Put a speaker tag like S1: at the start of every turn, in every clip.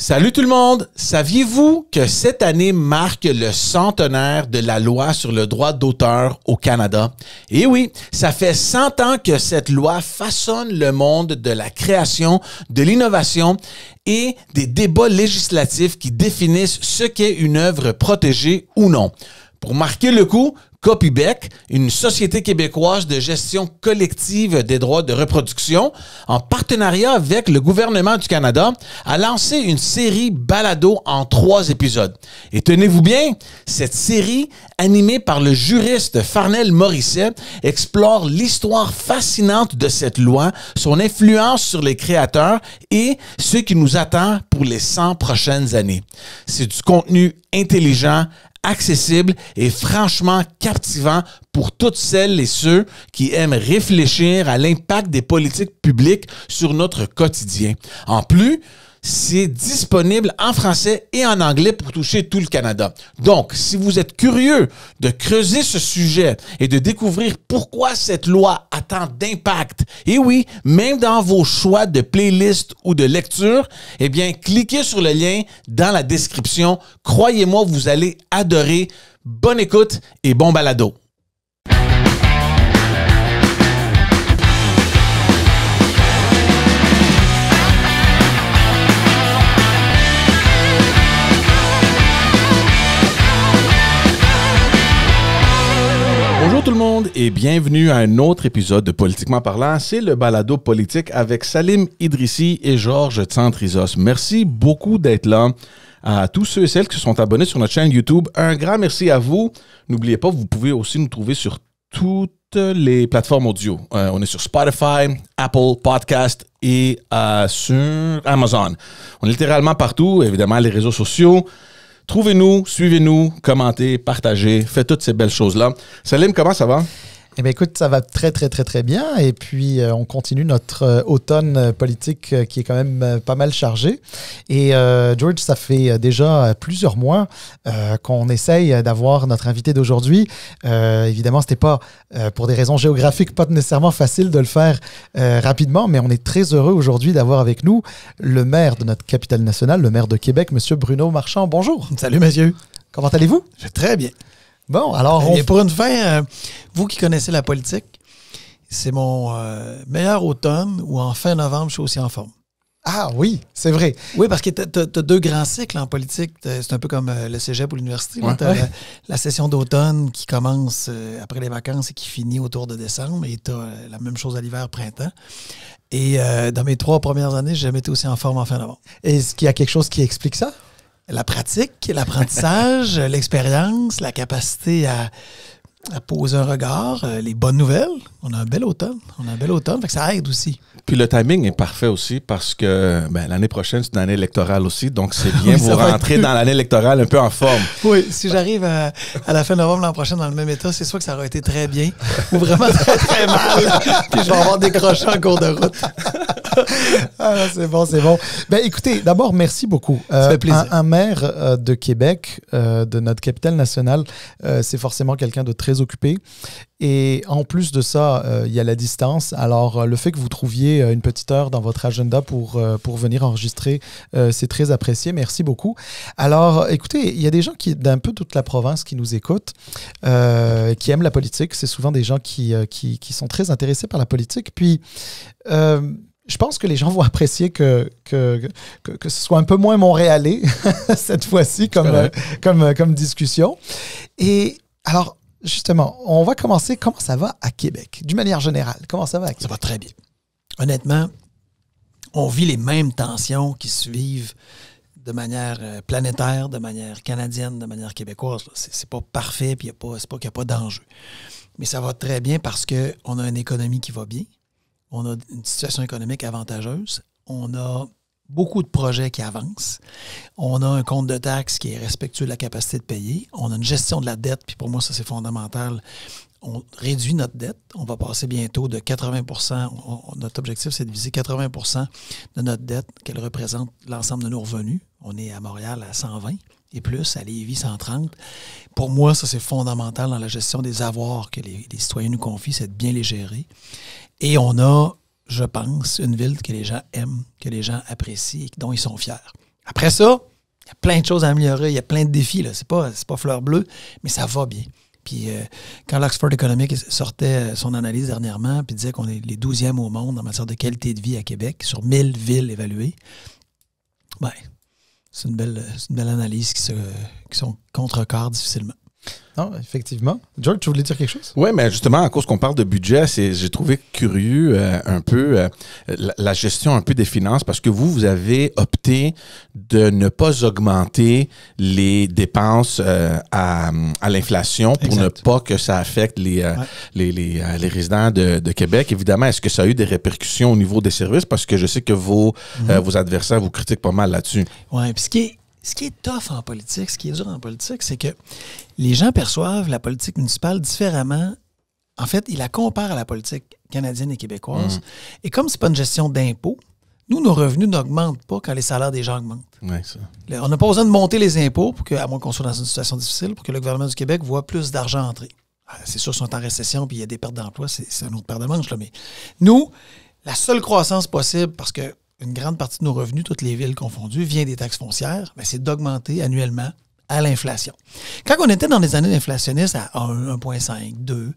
S1: Salut tout le monde! Saviez-vous que cette année marque le centenaire de la loi sur le droit d'auteur au Canada? Et oui, ça fait 100 ans que cette loi façonne le monde de la création, de l'innovation et des débats législatifs qui définissent ce qu'est une œuvre protégée ou non. Pour marquer le coup, Copybec, une société québécoise de gestion collective des droits de reproduction, en partenariat avec le gouvernement du Canada, a lancé une série balado en 3 épisodes. Et tenez-vous bien, cette série, animée par le juriste Farnell Morisset, explore l'histoire fascinante de cette loi, son influence sur les créateurs et ce qui nous attend pour les 100 prochaines années. C'est du contenu intelligent, accessible et franchement captivant pour toutes celles et ceux qui aiment réfléchir à l'impact des politiques publiques sur notre quotidien. En plus, c'est disponible en français et en anglais pour toucher tout le Canada. Donc, si vous êtes curieux de creuser ce sujet et de découvrir pourquoi cette loi a tant d'impact, et oui, même dans vos choix de playlist ou de lecture, eh bien, cliquez sur le lien dans la description. Croyez-moi, vous allez adorer. Bonne écoute et bon balado. Bonjour tout le monde et bienvenue à un autre épisode de Politiquement parlant. C'est le balado politique avec Salim Idrissi et Georges Tsantrizos. Merci beaucoup d'être là. À tous ceux et celles qui se sont abonnés sur notre chaîne YouTube, un grand merci à vous. N'oubliez pas, vous pouvez aussi nous trouver sur toutes les plateformes audio. On est sur Spotify, Apple Podcast et sur Amazon. On est littéralement partout, évidemment les réseaux sociaux. Trouvez-nous, suivez-nous, commentez, partagez, faites toutes ces belles choses-là. Salim, comment ça va?
S2: Eh bien, écoute, ça va très bien. Et puis, on continue notre automne politique qui est quand même pas mal chargé. Et George, ça fait déjà plusieurs mois qu'on essaye d'avoir notre invité d'aujourd'hui. Évidemment, c'était pas, pour des raisons géographiques, pas nécessairement facile de le faire rapidement, mais on est très heureux aujourd'hui d'avoir avec nous le maire de notre capitale nationale, le maire de Québec, M. Bruno Marchand. Bonjour.
S3: Salut, monsieur.
S2: Comment allez-vous?
S3: Je vais très bien.
S2: Bon, alors...
S3: Et pour une fin, vous qui connaissez la politique, c'est mon meilleur automne où en fin novembre, je suis aussi en forme.
S2: Ah oui, c'est vrai.
S3: Oui, parce que tu as 2 grands cycles en politique. C'est un peu comme le cégep ou l'université.
S2: Ouais.
S3: Tu as la session d'automne qui commence après les vacances et qui finit autour de décembre. Et tu as la même chose à l'hiver, printemps. Et dans mes 3 premières années, j'ai jamais été aussi en forme en fin novembre.
S2: Est-ce qu'il y a quelque chose qui explique ça?
S3: La pratique, l'apprentissage, l'expérience, la capacité à poser un regard, les bonnes nouvelles. On a un bel automne. Fait que ça aide aussi.
S1: Puis le timing est parfait aussi parce que l'année prochaine, c'est une année électorale aussi. Donc, c'est bien vous rentrer dans l'année électorale un peu en forme.
S3: Oui, si j'arrive à la fin novembre l'an prochain dans le même état, c'est soit que ça aurait été très bien ou vraiment très mal. Puis je vais avoir décroché en cours de route.
S2: Ah, c'est bon. Ben, écoutez, d'abord, merci beaucoup.
S3: Ça fait plaisir.
S2: Un maire de Québec, de notre capitale nationale, c'est forcément quelqu'un de très occupé. Et en plus de ça, il y a la distance. Alors, le fait que vous trouviez une petite heure dans votre agenda pour venir enregistrer, c'est très apprécié. Merci beaucoup. Alors, écoutez, il y a des gens d'un peu toute la province qui nous écoutent, qui aiment la politique. C'est souvent des gens qui sont très intéressés par la politique. Puis, je pense que les gens vont apprécier que ce soit un peu moins montréalais cette fois-ci comme discussion. Et alors, justement, on va commencer. Comment ça va à Québec? D'une manière générale, comment ça va à Québec?
S3: Ça va très bien. Honnêtement, on vit les mêmes tensions qui se vivent de manière planétaire, de manière canadienne, de manière québécoise. C'est pas parfait, puis c'est pas qu'il n'y a pas d'enjeu. Mais ça va très bien parce qu'on a une économie qui va bien. On a une situation économique avantageuse. On a beaucoup de projets qui avancent. On a un compte de taxes qui est respectueux de la capacité de payer. On a une gestion de la dette, puis pour moi, ça, c'est fondamental. On réduit notre dette. On va passer bientôt de 80%. Notre objectif, c'est de viser 80% de notre dette, qu'elle représente l'ensemble de nos revenus. On est à Montréal à 120 et plus, à Lévis 130. Pour moi, ça, c'est fondamental dans la gestion des avoirs que les citoyens nous confient, c'est de bien les gérer. Et on a, je pense, une ville que les gens aiment, que les gens apprécient et dont ils sont fiers. Après ça, il y a plein de choses à améliorer, il y a plein de défis. Là. C'est pas fleur bleue, mais ça va bien. Puis quand l'Oxford Economics sortait son analyse dernièrement, puis disait qu'on est les 12e au monde en matière de qualité de vie à Québec, sur 1000 villes évaluées, ben, c'est une belle analyse qui sont contrecarre difficilement.
S2: Non, effectivement. George, tu voulais dire quelque chose?
S1: Oui, mais justement, à cause qu'on parle de budget, j'ai trouvé curieux un peu la gestion un peu des finances parce que vous avez opté de ne pas augmenter les dépenses à l'inflation pour
S3: Exact.
S1: ne pas que ça affecte les résidents de Québec. Évidemment, est-ce que ça a eu des répercussions au niveau des services? Parce que je sais que vos adversaires vous critiquent pas mal là-dessus.
S3: Oui, puis ce qui est tough en politique, ce qui est dur en politique, c'est que les gens perçoivent la politique municipale différemment. En fait, ils la comparent à la politique canadienne et québécoise. Et comme c'est pas une gestion d'impôts, nous, nos revenus n'augmentent pas quand les salaires des gens augmentent.
S1: Ouais, ça.
S3: On n'a pas besoin de monter les impôts, à moins qu'on soit dans une situation difficile, pour que le gouvernement du Québec voit plus d'argent entrer. C'est sûr qu'ils sont en récession puis il y a des pertes d'emplois, c'est un autre paire de manches. Là, mais nous, la seule croissance possible, parce que une grande partie de nos revenus, toutes les villes confondues, vient des taxes foncières, bien, c'est d'augmenter annuellement à l'inflation. Quand on était dans des années inflationnistes à 1, 1,5, 2,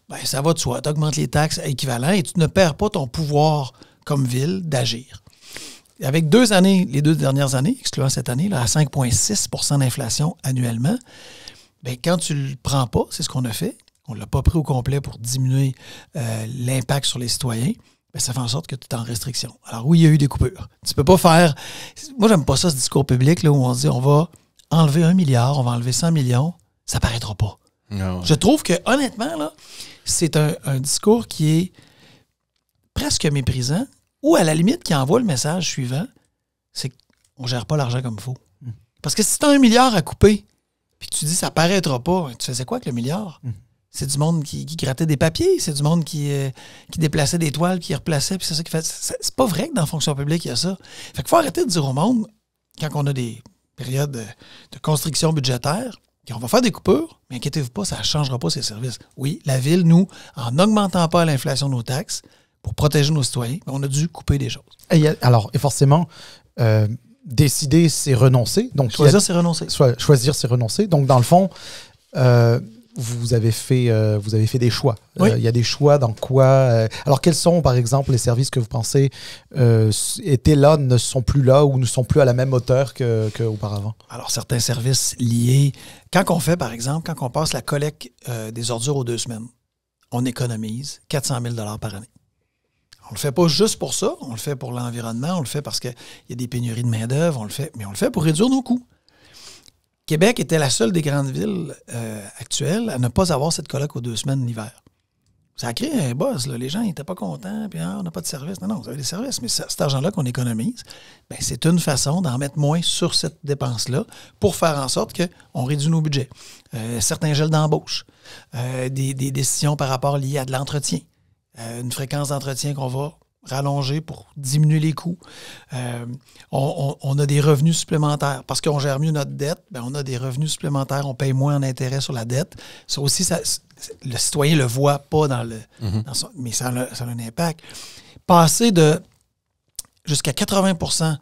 S3: bien, ça va de soi. Tu augmentes les taxes équivalentes et tu ne perds pas ton pouvoir comme ville d'agir. Avec les 2 dernières années, excluant cette année, là, à 5,6 d'inflation annuellement, bien, quand tu ne le prends pas, c'est ce qu'on a fait, on ne l'a pas pris au complet pour diminuer l'impact sur les citoyens, bien, ça fait en sorte que tu es en restriction. Alors oui, il y a eu des coupures. Tu peux pas faire... Moi, j'aime pas ça, ce discours public là, où on se dit on va enlever 1 milliard, on va enlever 100 millions, ça paraîtra pas.
S1: Non.
S3: Je trouve que, honnêtement, là, c'est un discours qui est presque méprisant ou, à la limite, qui envoie le message suivant, c'est qu'on gère pas l'argent comme il faut. Parce que si tu as 1 milliard à couper, puis que tu dis ça paraîtra pas, tu faisais quoi avec le milliard? C'est du monde qui grattait des papiers, c'est du monde qui déplaçait des toiles, qui replaçait, puis c'est ça qui fait... C'est pas vrai que dans la fonction publique, il y a ça. Fait qu'il faut arrêter de dire au monde, quand on a des périodes de constriction budgétaire, qu'on va faire des coupures, mais inquiétez-vous pas, ça ne changera pas ses services. Oui, la ville, nous, en n'augmentant pas l'inflation de nos taxes, pour protéger nos citoyens, on a dû couper des choses.
S2: Et forcément, décider, c'est renoncer. Donc,
S3: choisir, c'est renoncer.
S2: Choisir, c'est renoncer. Donc, dans le fond... vous avez fait des choix.
S3: Oui.
S2: Il y a des choix dans quoi... alors, quels sont, par exemple, les services que vous pensez étaient là, ne sont plus là ou ne sont plus à la même hauteur qu'auparavant? Alors,
S3: certains services liés... Quand on fait, par exemple, quand on passe la collecte des ordures aux 2 semaines, on économise 400 000 $ par année. On ne le fait pas juste pour ça, on le fait pour l'environnement, on le fait parce qu'il y a des pénuries de main-d'œuvre, mais on le fait pour réduire nos coûts. Québec était la seule des grandes villes actuelles à ne pas avoir cette colloque aux 2 semaines l'hiver. Ça a créé un buzz. Là. Les gens n'étaient pas contents, puis on n'a pas de service. Non, vous avez des services, mais cet argent-là qu'on économise, bien, c'est une façon d'en mettre moins sur cette dépense-là pour faire en sorte qu'on réduit nos budgets. Certains gels d'embauche, des décisions par rapport liées à de l'entretien, une fréquence d'entretien qu'on va rallonger pour diminuer les coûts. On a des revenus supplémentaires. Parce qu'on gère mieux notre dette, bien, on a des revenus supplémentaires, on paye moins en intérêt sur la dette. Ça aussi, le citoyen ne le voit pas mais ça a un impact. Passer de jusqu'à 80%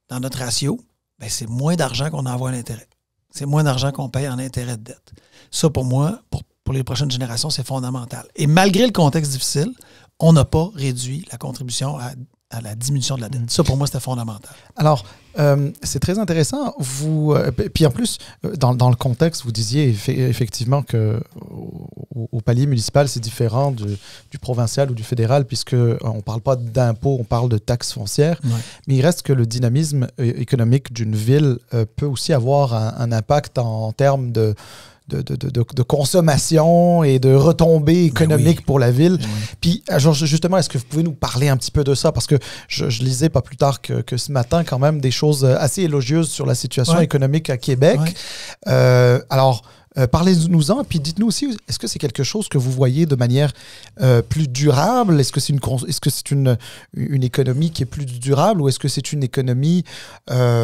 S3: dans notre ratio, bien, c'est moins d'argent qu'on envoie à l'intérêt. C'est moins d'argent qu'on paye en intérêt de dette. Ça, pour moi, pour les prochaines générations, c'est fondamental. Et malgré le contexte difficile, on n'a pas réduit la contribution à la diminution de la dette. Ça, pour moi, c'était fondamental.
S2: Alors, c'est très intéressant. Puis en plus, dans le contexte, vous disiez effectivement qu'au palier municipal, c'est différent du provincial ou du fédéral, puisqu'on ne parle pas d'impôts, on parle de taxes foncières. Ouais. Mais il reste que le dynamisme économique d'une ville peut aussi avoir un impact en termes de consommation et de retombées économiques pour la ville. Puis, justement, est-ce que vous pouvez nous parler un petit peu de ça? Parce que je lisais pas plus tard que ce matin quand même des choses assez élogieuses sur la situation économique à Québec. Alors, parlez-nous-en, puis dites-nous aussi, est-ce que c'est quelque chose que vous voyez de manière plus durable? Est-ce que c'est une économie qui est plus durable ou est-ce que c'est une économie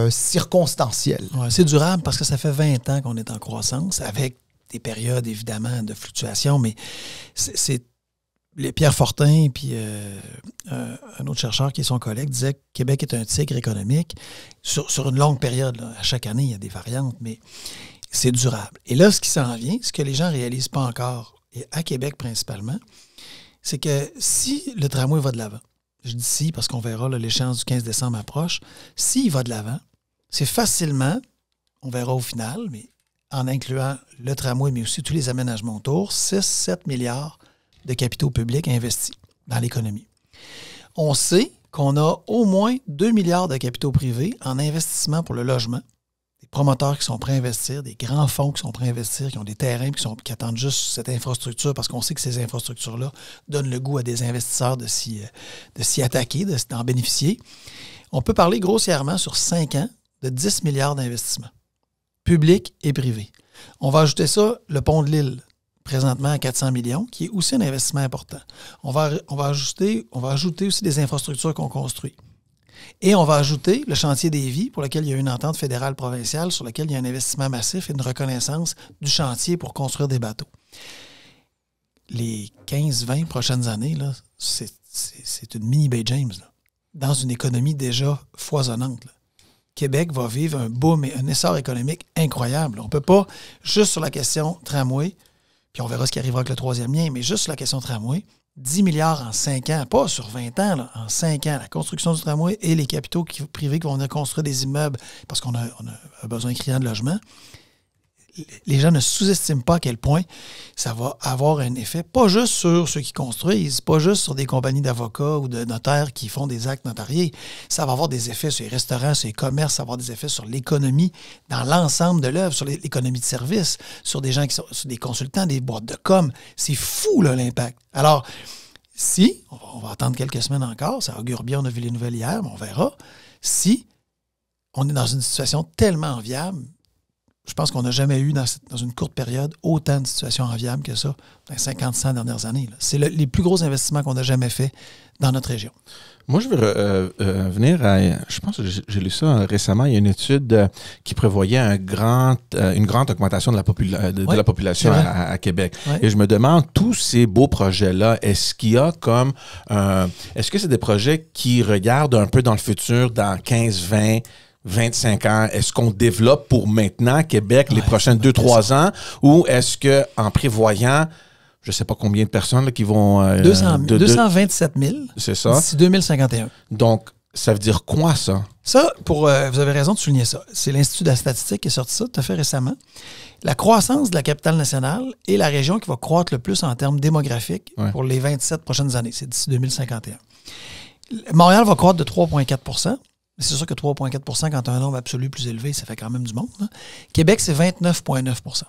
S2: circonstancielle?
S3: Ouais, c'est durable parce que ça fait 20 ans qu'on est en croissance, avec des périodes, évidemment, de fluctuation, mais Pierre Fortin puis un autre chercheur qui est son collègue disait que Québec est un tigre économique sur une longue période. Là. À chaque année, il y a des variantes, mais c'est durable. Et là, ce qui s'en vient, ce que les gens ne réalisent pas encore, et à Québec principalement, c'est que si le tramway va de l'avant, je dis si parce qu'on verra là, l'échéance du 15 décembre approche, s'il va de l'avant, c'est facilement, on verra au final, mais en incluant le tramway, mais aussi tous les aménagements autour, 6-7 milliards de capitaux publics investis dans l'économie. On sait qu'on a au moins 2 milliards de capitaux privés en investissement pour le logement, des promoteurs qui sont prêts à investir, des grands fonds qui sont prêts à investir, qui ont des terrains qui attendent juste cette infrastructure parce qu'on sait que ces infrastructures-là donnent le goût à des investisseurs de s'y attaquer, d'en bénéficier. On peut parler grossièrement sur 5 ans de 10 milliards d'investissements, publics et privés. On va ajouter ça, le pont de l'île, présentement à 400 millions, qui est aussi un investissement important. On va ajouter aussi des infrastructures qu'on construit. Et on va ajouter le chantier des vies, pour lequel il y a une entente fédérale provinciale, sur lequel il y a un investissement massif et une reconnaissance du chantier pour construire des bateaux. Les 15-20 prochaines années, là, c'est une mini Bay James, là, dans une économie déjà foisonnante. Là. Québec va vivre un boom et un essor économique incroyable. On ne peut pas, juste sur la question tramway, puis on verra ce qui arrivera avec le troisième lien, mais juste sur la question tramway, 10 milliards en 5 ans, pas sur 20 ans, là, en 5 ans, la construction du tramway et les capitaux privés qui vont venir construire des immeubles parce qu'on a un besoin criant de logement. Les gens ne sous-estiment pas à quel point ça va avoir un effet, pas juste sur ceux qui construisent, pas juste sur des compagnies d'avocats ou de notaires qui font des actes notariés. Ça va avoir des effets sur les restaurants, sur les commerces, ça va avoir des effets sur l'économie dans l'ensemble de l'œuvre, sur l'économie de service, sur des gens qui sont sur des consultants, des boîtes de com. C'est fou, là, l'impact. Alors, si, on va attendre quelques semaines encore, ça augure bien, on a vu les nouvelles hier, mais on verra, si on est dans une situation tellement enviable. Je pense qu'on n'a jamais eu, dans une courte période, autant de situations enviables que ça dans les 50-100 dernières années. Là. C'est les plus gros investissements qu'on a jamais fait dans notre région.
S1: Moi, je veux venir à... Je pense que j'ai lu ça récemment. Il y a une étude qui prévoyait une grande augmentation de la population à Québec. Ouais. Et je me demande, tous ces beaux projets-là, est-ce qu'il y a comme... est-ce que c'est des projets qui regardent un peu dans le futur, dans 15, 20... 25 ans, est-ce qu'on développe pour maintenant Québec les prochaines 2-3 ans ou est-ce qu'en prévoyant, je ne sais pas combien de personnes là, qui vont...
S3: 227 000
S1: c'est ça.
S3: D'ici 2051.
S1: Donc, ça veut dire quoi ça?
S3: Ça, vous avez raison de souligner ça. C'est l'Institut de la statistique qui a sorti ça tout à fait récemment. La croissance de la capitale nationale est la région qui va croître le plus en termes démographiques pour les 27 prochaines années. C'est d'ici 2051. Montréal va croître de 3,4 %. C'est sûr que 3,4 % quand tu as un nombre absolu plus élevé, ça fait quand même du monde. Là. Québec, c'est 29,9 %.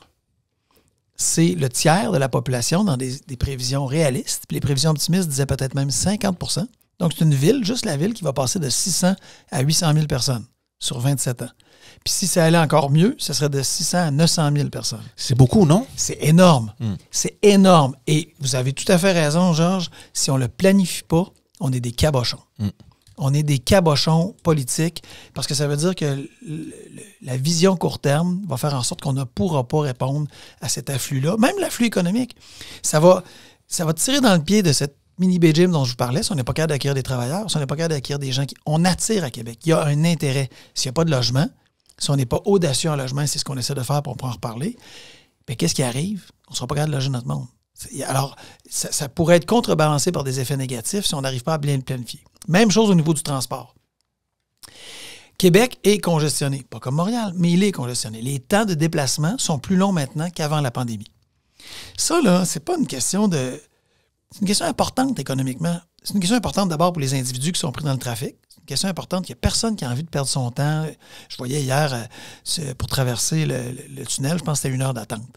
S3: C'est le tiers de la population dans des prévisions réalistes. Puis les prévisions optimistes disaient peut-être même 50 %. Donc, c'est une ville, juste la ville, qui va passer de 600 à 800 000 personnes sur 27 ans. Puis si ça allait encore mieux, ce serait de 600 à 900 000 personnes.
S1: C'est beaucoup, non?
S3: C'est énorme. C'est énorme. Et vous avez tout à fait raison, Georges. Si on ne le planifie pas, on est des cabochons. On est des cabochons politiques parce que ça veut dire que la vision court terme va faire en sorte qu'on ne pourra pas répondre à cet afflux-là. Même l'afflux économique, ça va tirer dans le pied de cette mini Bay James dont je vous parlais. Si on n'est pas capable d'acquérir des travailleurs, si on n'est pas capable d'acquérir des gens on attire à Québec. Il y a un intérêt. S'il n'y a pas de logement, si on n'est pas audacieux en logement, c'est ce qu'on essaie de faire, pour on pourra en reparler, bien, qu'est-ce qui arrive? On ne sera pas capable de loger notre monde. Alors, ça pourrait être contrebalancé par des effets négatifs si on n'arrive pas à bien le planifier. Même chose au niveau du transport. Québec est congestionné, pas comme Montréal, mais il est congestionné. Les temps de déplacement sont plus longs maintenant qu'avant la pandémie. Ça, là, c'est pas une question de... C'est une question importante économiquement. C'est une question importante d'abord pour les individus qui sont pris dans le trafic. C'est une question importante. Il n'y a personne qui a envie de perdre son temps. Je voyais hier, pour traverser le tunnel, je pense que c'était 1 heure d'attente.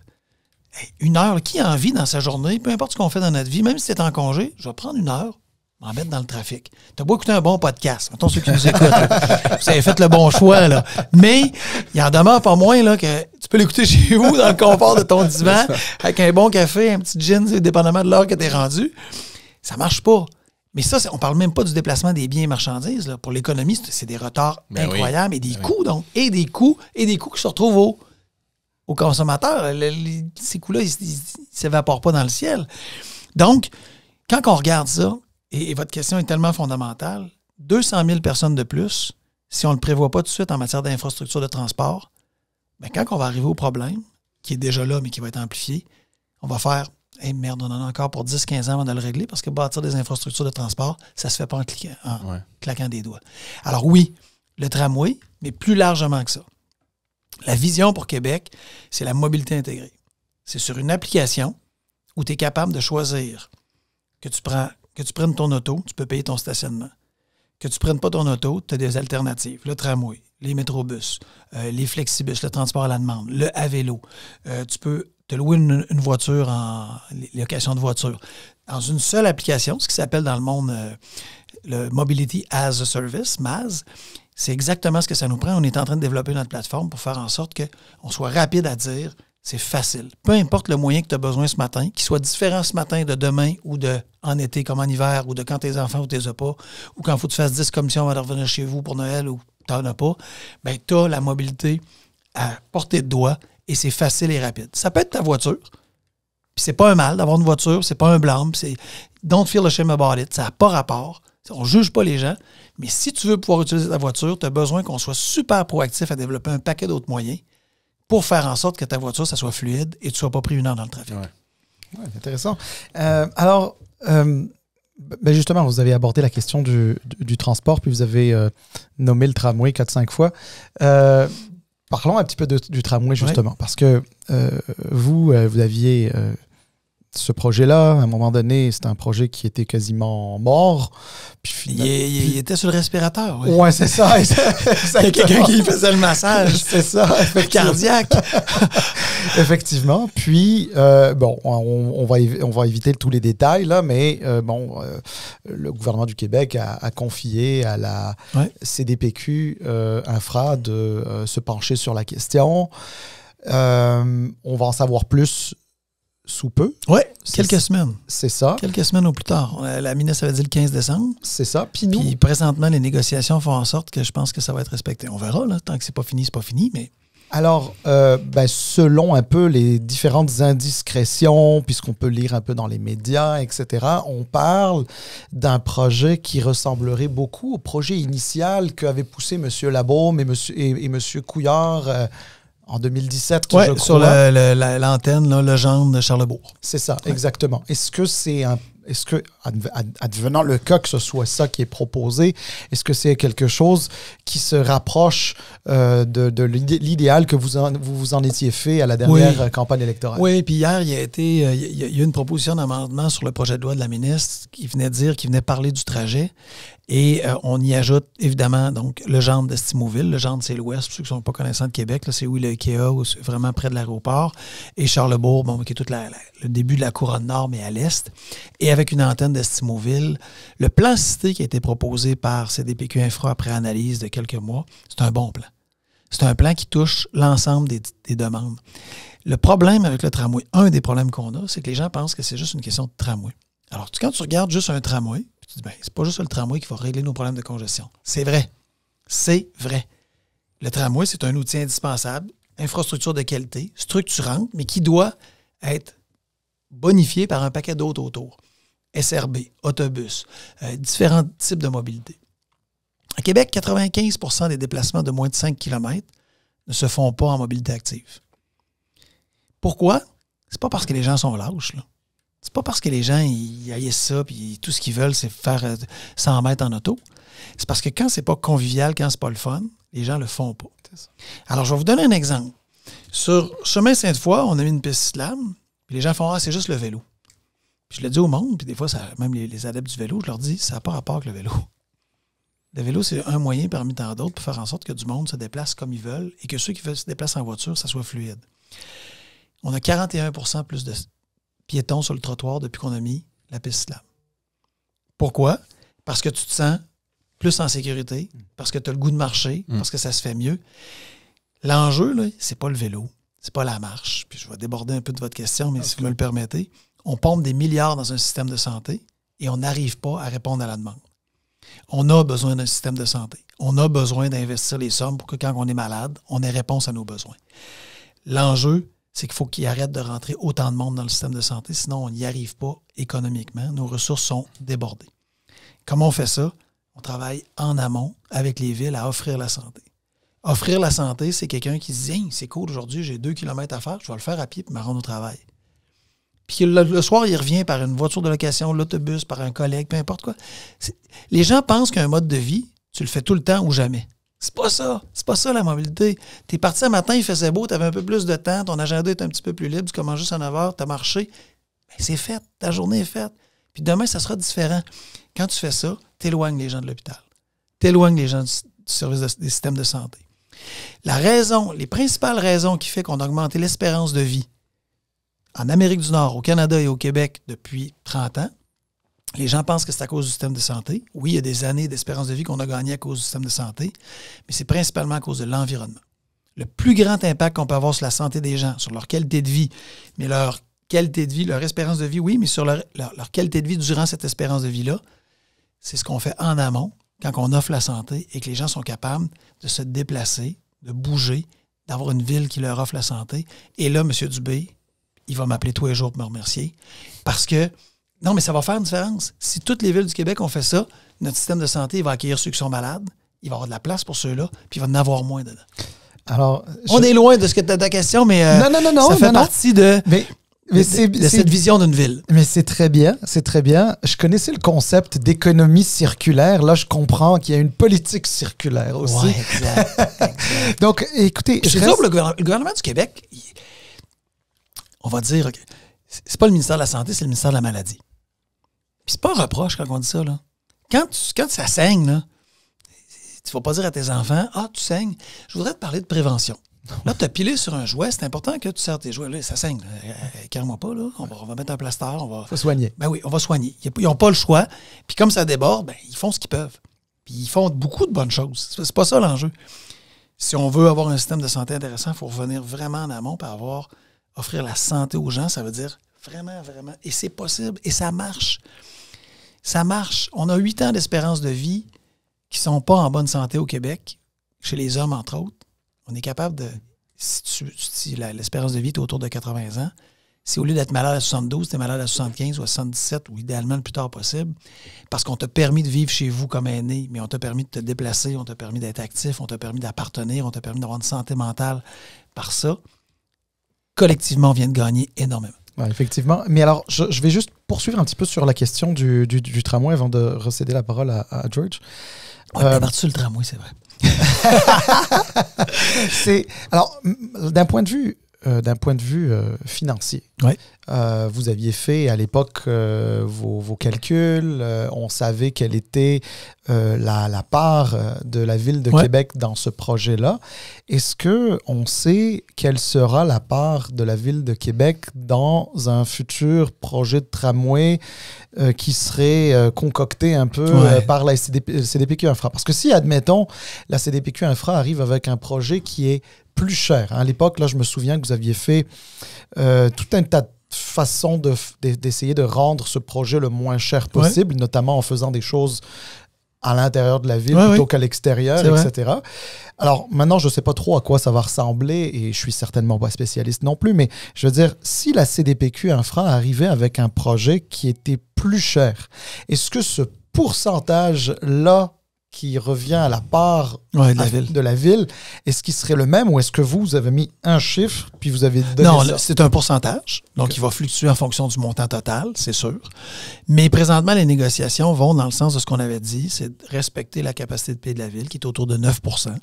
S3: 1 heure, qui a envie dans sa journée, peu importe ce qu'on fait dans notre vie, même si c'est en congé, je vais prendre 1 heure, m'en mettre dans le trafic. Tu as beau écouter un bon podcast, mettons ceux qui nous écoutent, vous avez fait le bon choix, là. Mais il en demeure pas moins là, que tu peux l'écouter chez vous, dans le confort de ton divan, avec un bon café, un petit gin, dépendamment de l'heure que tu es rendu. Ça marche pas. Mais ça, on parle même pas du déplacement des biens et marchandises. Là. Pour l'économie, c'est des retards incroyables et des coûts, donc. Et des coûts qui se retrouvent aux consommateurs. Ces coûts-là, ils ne s'évaporent pas dans le ciel. Donc, quand on regarde ça, et votre question est tellement fondamentale, 200 000 personnes de plus, si on ne le prévoit pas tout de suite en matière d'infrastructure de transport, bien, quand on va arriver au problème, qui est déjà là, mais qui va être amplifié, on va faire « Hey, merde, on en a encore pour 10-15 ans avant de le régler parce que bâtir des infrastructures de transport, ça se fait pas en claquant des doigts. » Alors oui, le tramway, mais plus largement que ça. La vision pour Québec, c'est la mobilité intégrée. C'est sur une application où tu es capable de choisir que tu prennes ton auto, tu peux payer ton stationnement. Que tu ne prennes pas ton auto, tu as des alternatives. Le tramway, les métrobus, les flexibus, le transport à la demande, le à-vélo. Tu peux te louer une voiture en location de voiture. Dans une seule application, ce qui s'appelle dans le monde le Mobility as a Service, MAS, c'est exactement ce que ça nous prend. On est en train de développer notre plateforme pour faire en sorte qu'on soit rapide à dire c'est facile. Peu importe le moyen que tu as besoin ce matin, qu'il soit différent ce matin de demain ou en été comme en hiver ou de quand tes enfants ou tes as pas, ou quand il faut que tu fasses 10 commissions avant de revenir chez vous pour Noël ou tu n'en as pas, bien, tu as la mobilité à portée de doigt et c'est facile et rapide. Ça peut être ta voiture, puis c'est pas un mal d'avoir une voiture, c'est pas un blâme, c'est don't feel ashamed about it, ça n'a pas rapport. On ne juge pas les gens, mais si tu veux pouvoir utiliser ta voiture, tu as besoin qu'on soit super proactif à développer un paquet d'autres moyens pour faire en sorte que ta voiture, ça soit fluide et que tu ne sois pas pris une heure dans le trafic.
S2: Ouais, intéressant. Alors, justement, vous avez abordé la question du transport, puis vous avez nommé le tramway 4-5 fois. Parlons un petit peu du tramway, justement, parce que vous aviez ce projet-là. À un moment donné, c'était un projet qui était quasiment mort. Puis
S3: il était sur le respirateur.
S2: Oui, ouais, c'est ça.
S3: Il y a quelqu'un qui faisait le massage.
S2: C'est ça.
S3: Cardiaque.
S2: Effectivement. Puis, on va éviter tous les détails, là, mais le gouvernement du Québec a confié à la CDPQ Infra de se pencher sur la question. On va en savoir plus sous peu.
S3: Oui, quelques semaines.
S2: C'est ça.
S3: Quelques semaines au plus tard. La ministre avait dit le 15 décembre.
S2: C'est ça.
S3: Puis présentement, les négociations font en sorte que je pense que ça va être respecté. On verra, là. Tant que c'est pas fini, mais...
S2: Alors, selon un peu les différentes indiscrétions, puisqu'on peut lire un peu dans les médias, etc., on parle d'un projet qui ressemblerait beaucoup au projet initial qu'avaient poussé M. Labaume et M. Couillard en 2017, je crois.
S3: Sur l'antenne, le gendre de Charlebourg.
S2: C'est ça, exactement. Est-ce que, advenant le cas que ce soit ça qui est proposé, est-ce que c'est quelque chose qui se rapproche de l'idéal que vous en étiez fait à la dernière campagne électorale? Oui,
S3: puis hier, il y a eu une proposition d'amendement sur le projet de loi de la ministre qui venait parler du trajet. Et on y ajoute, évidemment, donc le gendre d'Estimauville. Le gendre, c'est l'ouest, pour ceux qui ne sont pas connaissants de Québec. Là, c'est où le IKEA, vraiment près de l'aéroport. Et Charlebourg, qui est tout le début de la couronne nord, mais à l'est. Et avec une antenne d'Estimauville. Le plan cité qui a été proposé par CDPQ Infra après analyse de quelques mois, c'est un bon plan. C'est un plan qui touche l'ensemble des demandes. Le problème avec le tramway, un des problèmes qu'on a, c'est que les gens pensent que c'est juste une question de tramway. Alors, quand tu regardes juste un tramway, tu te dis, c'est pas juste le tramway qui va régler nos problèmes de congestion. C'est vrai. C'est vrai. Le tramway, c'est un outil indispensable, infrastructure de qualité, structurante, mais qui doit être bonifié par un paquet d'autres autour. SRB, autobus, différents types de mobilité. À Québec, 95% des déplacements de moins de 5 km ne se font pas en mobilité active. Pourquoi? C'est pas parce que les gens sont lâches, là. C'est pas parce que les gens ils haïssent ça puis tout ce qu'ils veulent, c'est faire 100 mètres en auto. C'est parce que quand c'est pas convivial, quand c'est pas le fun, les gens le font pas. Alors, je vais vous donner un exemple. Sur Chemin Sainte-Foy, on a mis une piste cyclable, puis les gens font « Ah, c'est juste le vélo ». Puis je le dis au monde, puis des fois, même les adeptes du vélo, je leur dis « Ça n'a pas rapport avec le vélo ». Le vélo, c'est un moyen parmi tant d'autres pour faire en sorte que du monde se déplace comme ils veulent et que ceux qui veulent se déplacer en voiture, ça soit fluide. On a 41% plus de piétons sur le trottoir depuis qu'on a mis la piste cyclable. Pourquoi? Parce que tu te sens plus en sécurité, parce que tu as le goût de marcher, parce que ça se fait mieux. L'enjeu, là, c'est pas le vélo, c'est pas la marche. Puis je vais déborder un peu de votre question, mais si vous me le permettez, on pompe des milliards dans un système de santé et on n'arrive pas à répondre à la demande. On a besoin d'un système de santé. On a besoin d'investir les sommes pour que quand on est malade, on ait réponse à nos besoins. L'enjeu, c'est qu'il faut qu'ils arrêtent de rentrer autant de monde dans le système de santé, sinon on n'y arrive pas économiquement. Nos ressources sont débordées. Comment on fait ça? On travaille en amont avec les villes à offrir la santé. Offrir la santé, c'est quelqu'un qui se dit hey, « c'est cool, aujourd'hui, j'ai 2 kilomètres à faire, je vais le faire à pied puis me rendre au travail. » Puis le soir, il revient par une voiture de location, l'autobus, par un collègue, peu importe quoi. Les gens pensent qu'un mode de vie, tu le fais tout le temps ou jamais. C'est pas ça. C'est pas ça, la mobilité. Tu es parti un matin, il faisait beau, tu avais un peu plus de temps, ton agenda est un petit peu plus libre, tu commences juste à 9 heures, tu as marché. Bien, c'est fait. Ta journée est faite. Puis demain, ça sera différent. Quand tu fais ça, tu éloignes les gens de l'hôpital. Tu éloignes les gens du service des systèmes de santé. Les principales raisons qui font qu'on a augmenté l'espérance de vie en Amérique du Nord, au Canada et au Québec depuis 30 ans, les gens pensent que c'est à cause du système de santé. Oui, il y a des années d'espérance de vie qu'on a gagné à cause du système de santé, mais c'est principalement à cause de l'environnement. Le plus grand impact qu'on peut avoir sur la santé des gens, sur leur qualité de vie, mais leur qualité de vie, leur espérance de vie, oui, mais sur leur qualité de vie durant cette espérance de vie-là, c'est ce qu'on fait en amont, quand on offre la santé et que les gens sont capables de se déplacer, de bouger, d'avoir une ville qui leur offre la santé. Et là, M. Dubé, il va m'appeler tous les jours pour me remercier. Parce que, non, mais ça va faire une différence. Si toutes les villes du Québec ont fait ça, notre système de santé il va accueillir ceux qui sont malades, il va avoir de la place pour ceux-là, puis il va en avoir moins dedans.
S2: Alors,
S3: on est loin de ce que tu as ta question, mais
S2: non,
S3: ça fait partie de cette vision d'une ville.
S2: Mais c'est très bien, c'est très bien. Je connaissais le concept d'économie circulaire. Là, je comprends qu'il y a une politique circulaire aussi.
S3: Oui, exact.
S2: Donc, écoutez...
S3: le gouvernement du Québec, on va dire, c'est pas le ministère de la Santé, c'est le ministère de la Maladie. Puis c'est pas un reproche quand on dit ça, là. Quand ça saigne, là, tu vas pas dire à tes enfants « Ah, tu saignes, je voudrais te parler de prévention. » Là, tu as pilé sur un jouet, c'est important que tu sers tes jouets. Là, ça saigne. Calme-moi pas, là. On va mettre un plaster.
S2: On va soigner.
S3: Ben oui, on va soigner. Ils n'ont pas le choix. Puis comme ça déborde, ben, ils font ce qu'ils peuvent. Puis ils font beaucoup de bonnes choses. C'est pas ça l'enjeu. Si on veut avoir un système de santé intéressant, il faut revenir vraiment en amont et offrir la santé aux gens. Ça veut dire vraiment, vraiment. Et c'est possible. Et ça marche. Ça marche. On a 8 ans d'espérance de vie qui ne sont pas en bonne santé au Québec, chez les hommes, entre autres. On est capable de, si l'espérance de vie est autour de 80 ans, si au lieu d'être malade à 72, tu es malade à 75 ou à 77, ou idéalement le plus tard possible, parce qu'on t'a permis de vivre chez vous comme aîné, mais on t'a permis de te déplacer, on t'a permis d'être actif, on t'a permis d'appartenir, on t'a permis d'avoir une santé mentale. Par ça, collectivement, on vient de gagner énormément.
S2: Ouais, effectivement. Mais alors, je vais juste poursuivre un petit peu sur la question du tramway avant de recéder la parole à George.
S3: Ouais, parti sur le tramway, c'est vrai.
S2: Alors, d'un point de vue financier,
S3: ouais.
S2: Vous aviez fait à l'époque vos calculs, on savait quelle était la part de la Ville de Québec dans ce projet-là. Est-ce qu'on sait quelle sera la part de la Ville de Québec dans un futur projet de tramway qui serait concocté un peu par la CDPQ Infra? Parce que si, admettons, la CDPQ Infra arrive avec un projet qui est plus cher. À l'époque, là, je me souviens que vous aviez fait tout un tas de façons d'essayer de rendre ce projet le moins cher possible, notamment en faisant des choses à l'intérieur de la ville plutôt qu'à l'extérieur, etc. Alors, maintenant, je ne sais pas trop à quoi ça va ressembler et je suis certainement pas spécialiste non plus, mais je veux dire, si la CDPQ Infra arrivait avec un projet qui était plus cher, est-ce que ce pourcentage-là qui revient à la part de la ville, est-ce qu'il serait le même ou est-ce que vous avez mis un chiffre puis vous avez donné ça?
S3: Non, c'est un pourcentage. Donc, il va fluctuer en fonction du montant total, c'est sûr. Mais présentement, les négociations vont dans le sens de ce qu'on avait dit, c'est de respecter la capacité de payer de la ville, qui est autour de 9 %,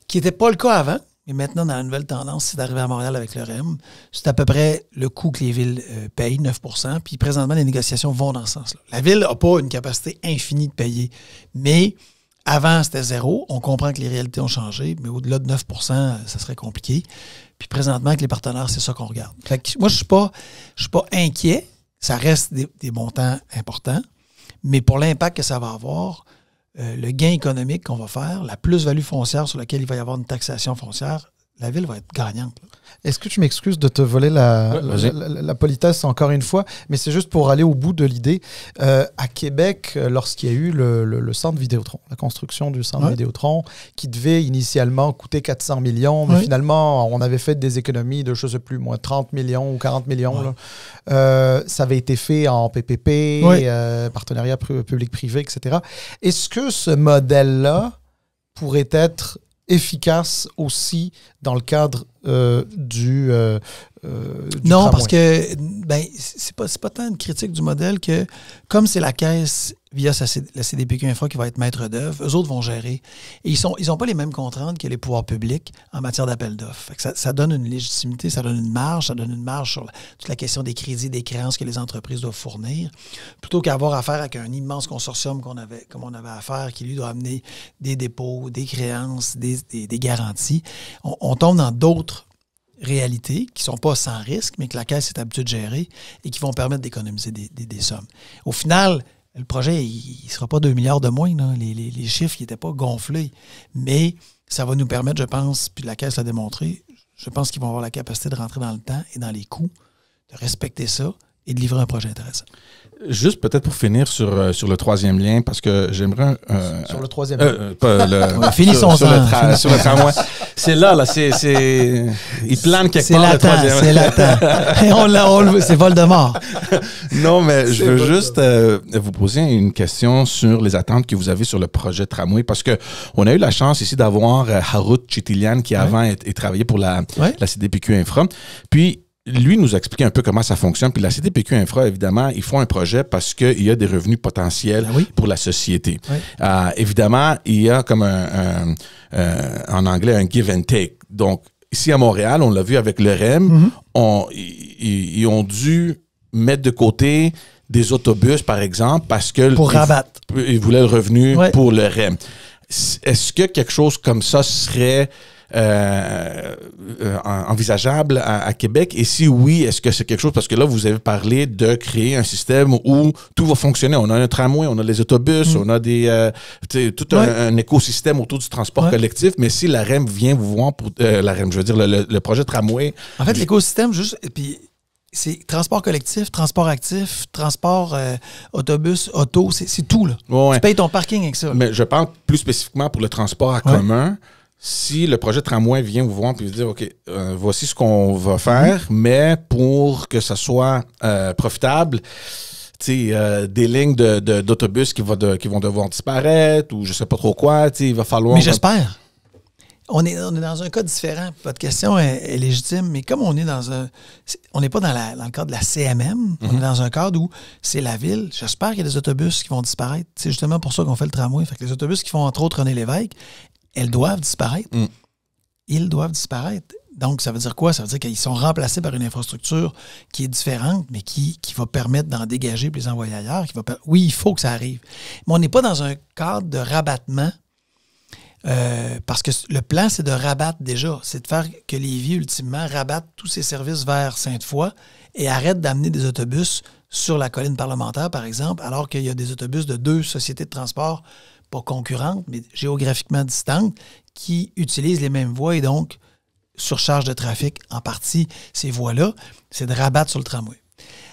S3: qui n'était pas le cas avant. Mais maintenant, dans la nouvelle tendance, c'est d'arriver à Montréal avec le REM. C'est à peu près le coût que les villes payent, 9 %. Puis présentement, les négociations vont dans ce sens-là. La ville n'a pas une capacité infinie de payer. Mais avant, c'était 0. On comprend que les réalités ont changé. Mais au-delà de 9 % ça serait compliqué. Puis présentement, avec les partenaires, c'est ça qu'on regarde. Fait que moi, je suis pas inquiet. Ça reste des montants importants. Mais pour l'impact que ça va avoir, le gain économique qu'on va faire, la plus-value foncière sur laquelle il va y avoir une taxation foncière, la ville va être gagnante. Là.
S2: Est-ce que tu m'excuses de te voler la politesse encore une fois, mais c'est juste pour aller au bout de l'idée. À Québec, lorsqu'il y a eu le centre Vidéotron, la construction du centre Vidéotron, qui devait initialement coûter 400 millions, mais finalement, on avait fait des économies de, je ne sais plus, moins 30 millions ou 40 millions. Là. Ça avait été fait en PPP, partenariat public-privé, etc. Est-ce que ce modèle-là pourrait être efficace aussi dans le cadre du
S3: non,
S2: tramway?
S3: parce que c'est pas tant une critique du modèle que, comme c'est la caisse via la CDPQ Infra qui va être maître d'œuvre, eux autres vont gérer. Et ils ont pas les mêmes contraintes que les pouvoirs publics en matière d'appel d'offres. Ça donne une légitimité, ça donne une marge sur toute la question des crédits, des créances que les entreprises doivent fournir, plutôt qu'avoir affaire avec un immense consortium comme on avait affaire, qui lui doit amener des dépôts, des créances, des garanties. On tombe dans d'autres réalités qui ne sont pas sans risque, mais que la Caisse est habituée de gérer et qui vont permettre d'économiser des sommes. Au final, le projet, il ne sera pas 2 milliards de moins. Là. Les chiffres n'étaient pas gonflés. Mais ça va nous permettre, je pense, puis la Caisse l'a démontré, je pense qu'ils vont avoir la capacité de rentrer dans le temps et dans les coûts, de respecter ça et de livrer un projet intéressant.
S1: Juste peut-être pour finir sur le troisième lien, parce que j'aimerais...
S2: sur le troisième lien.
S1: Pas le...
S3: Finissons
S1: sur le tramway. C'est là, il plane quelque part le troisième.
S3: C'est latent. C'est Voldemort.
S1: Non, mais je veux juste vous poser une question sur les attentes que vous avez sur le projet tramway, parce que on a eu la chance ici d'avoir Harut Chitilian, qui avant travaillait pour la CDPQ Infra. Puis, lui nous a expliqué un peu comment ça fonctionne. Puis la CDPQ Infra, évidemment, ils font un projet parce qu'il y a des revenus potentiels pour la société. Oui. Évidemment, il y a comme en anglais, un give and take. Donc, ici à Montréal, on l'a vu avec le REM, ils ont dû mettre de côté des autobus, par exemple, parce que...
S3: Pour rabattre.
S1: Ils voulaient le revenu pour le REM. Est-ce que quelque chose comme ça serait... envisageable à Québec? Et si oui, est-ce que c'est quelque chose, parce que là, vous avez parlé de créer un système où tout va fonctionner. On a un tramway, on a les autobus, on a tout un écosystème autour du transport collectif, mais si la REM vient vous voir pour la REM, je veux dire le projet tramway...
S3: En fait, l'écosystème, puis c'est transport collectif, transport actif, transport autobus, auto, c'est tout, là. Tu payes ton parking avec ça.
S1: Mais je parle plus spécifiquement pour le transport en commun. Si le projet tramway vient vous voir et vous dire, OK, voici ce qu'on va faire, mais pour que ça soit profitable, des lignes d'autobus qui vont devoir disparaître ou je sais pas trop quoi, il va falloir...
S3: Mais j'espère. On est dans un cas différent. Votre question est légitime, mais comme on est on n'est pas dans le cadre de la CMM, on est dans un cadre où c'est la ville. J'espère qu'il y a des autobus qui vont disparaître. C'est justement pour ça qu'on fait le tramway. Fait que les autobus qui font entre autres René Lévesque, elles doivent disparaître. Ils doivent disparaître. Donc, ça veut dire quoi? Ça veut dire qu'ils sont remplacés par une infrastructure qui est différente, mais qui va permettre d'en dégager et les envoyer ailleurs. Oui, il faut que ça arrive. Mais on n'est pas dans un cadre de rabattement parce que le plan, c'est de rabattre déjà. C'est de faire que Lévis, ultimement, rabatte tous ses services vers Sainte-Foy et arrête d'amener des autobus sur la colline parlementaire, par exemple, alors qu'il y a des autobus de 2 sociétés de transport pas concurrentes, mais géographiquement distantes, qui utilisent les mêmes voies et donc surcharge de trafic en partie ces voies-là, c'est de rabattre sur le tramway.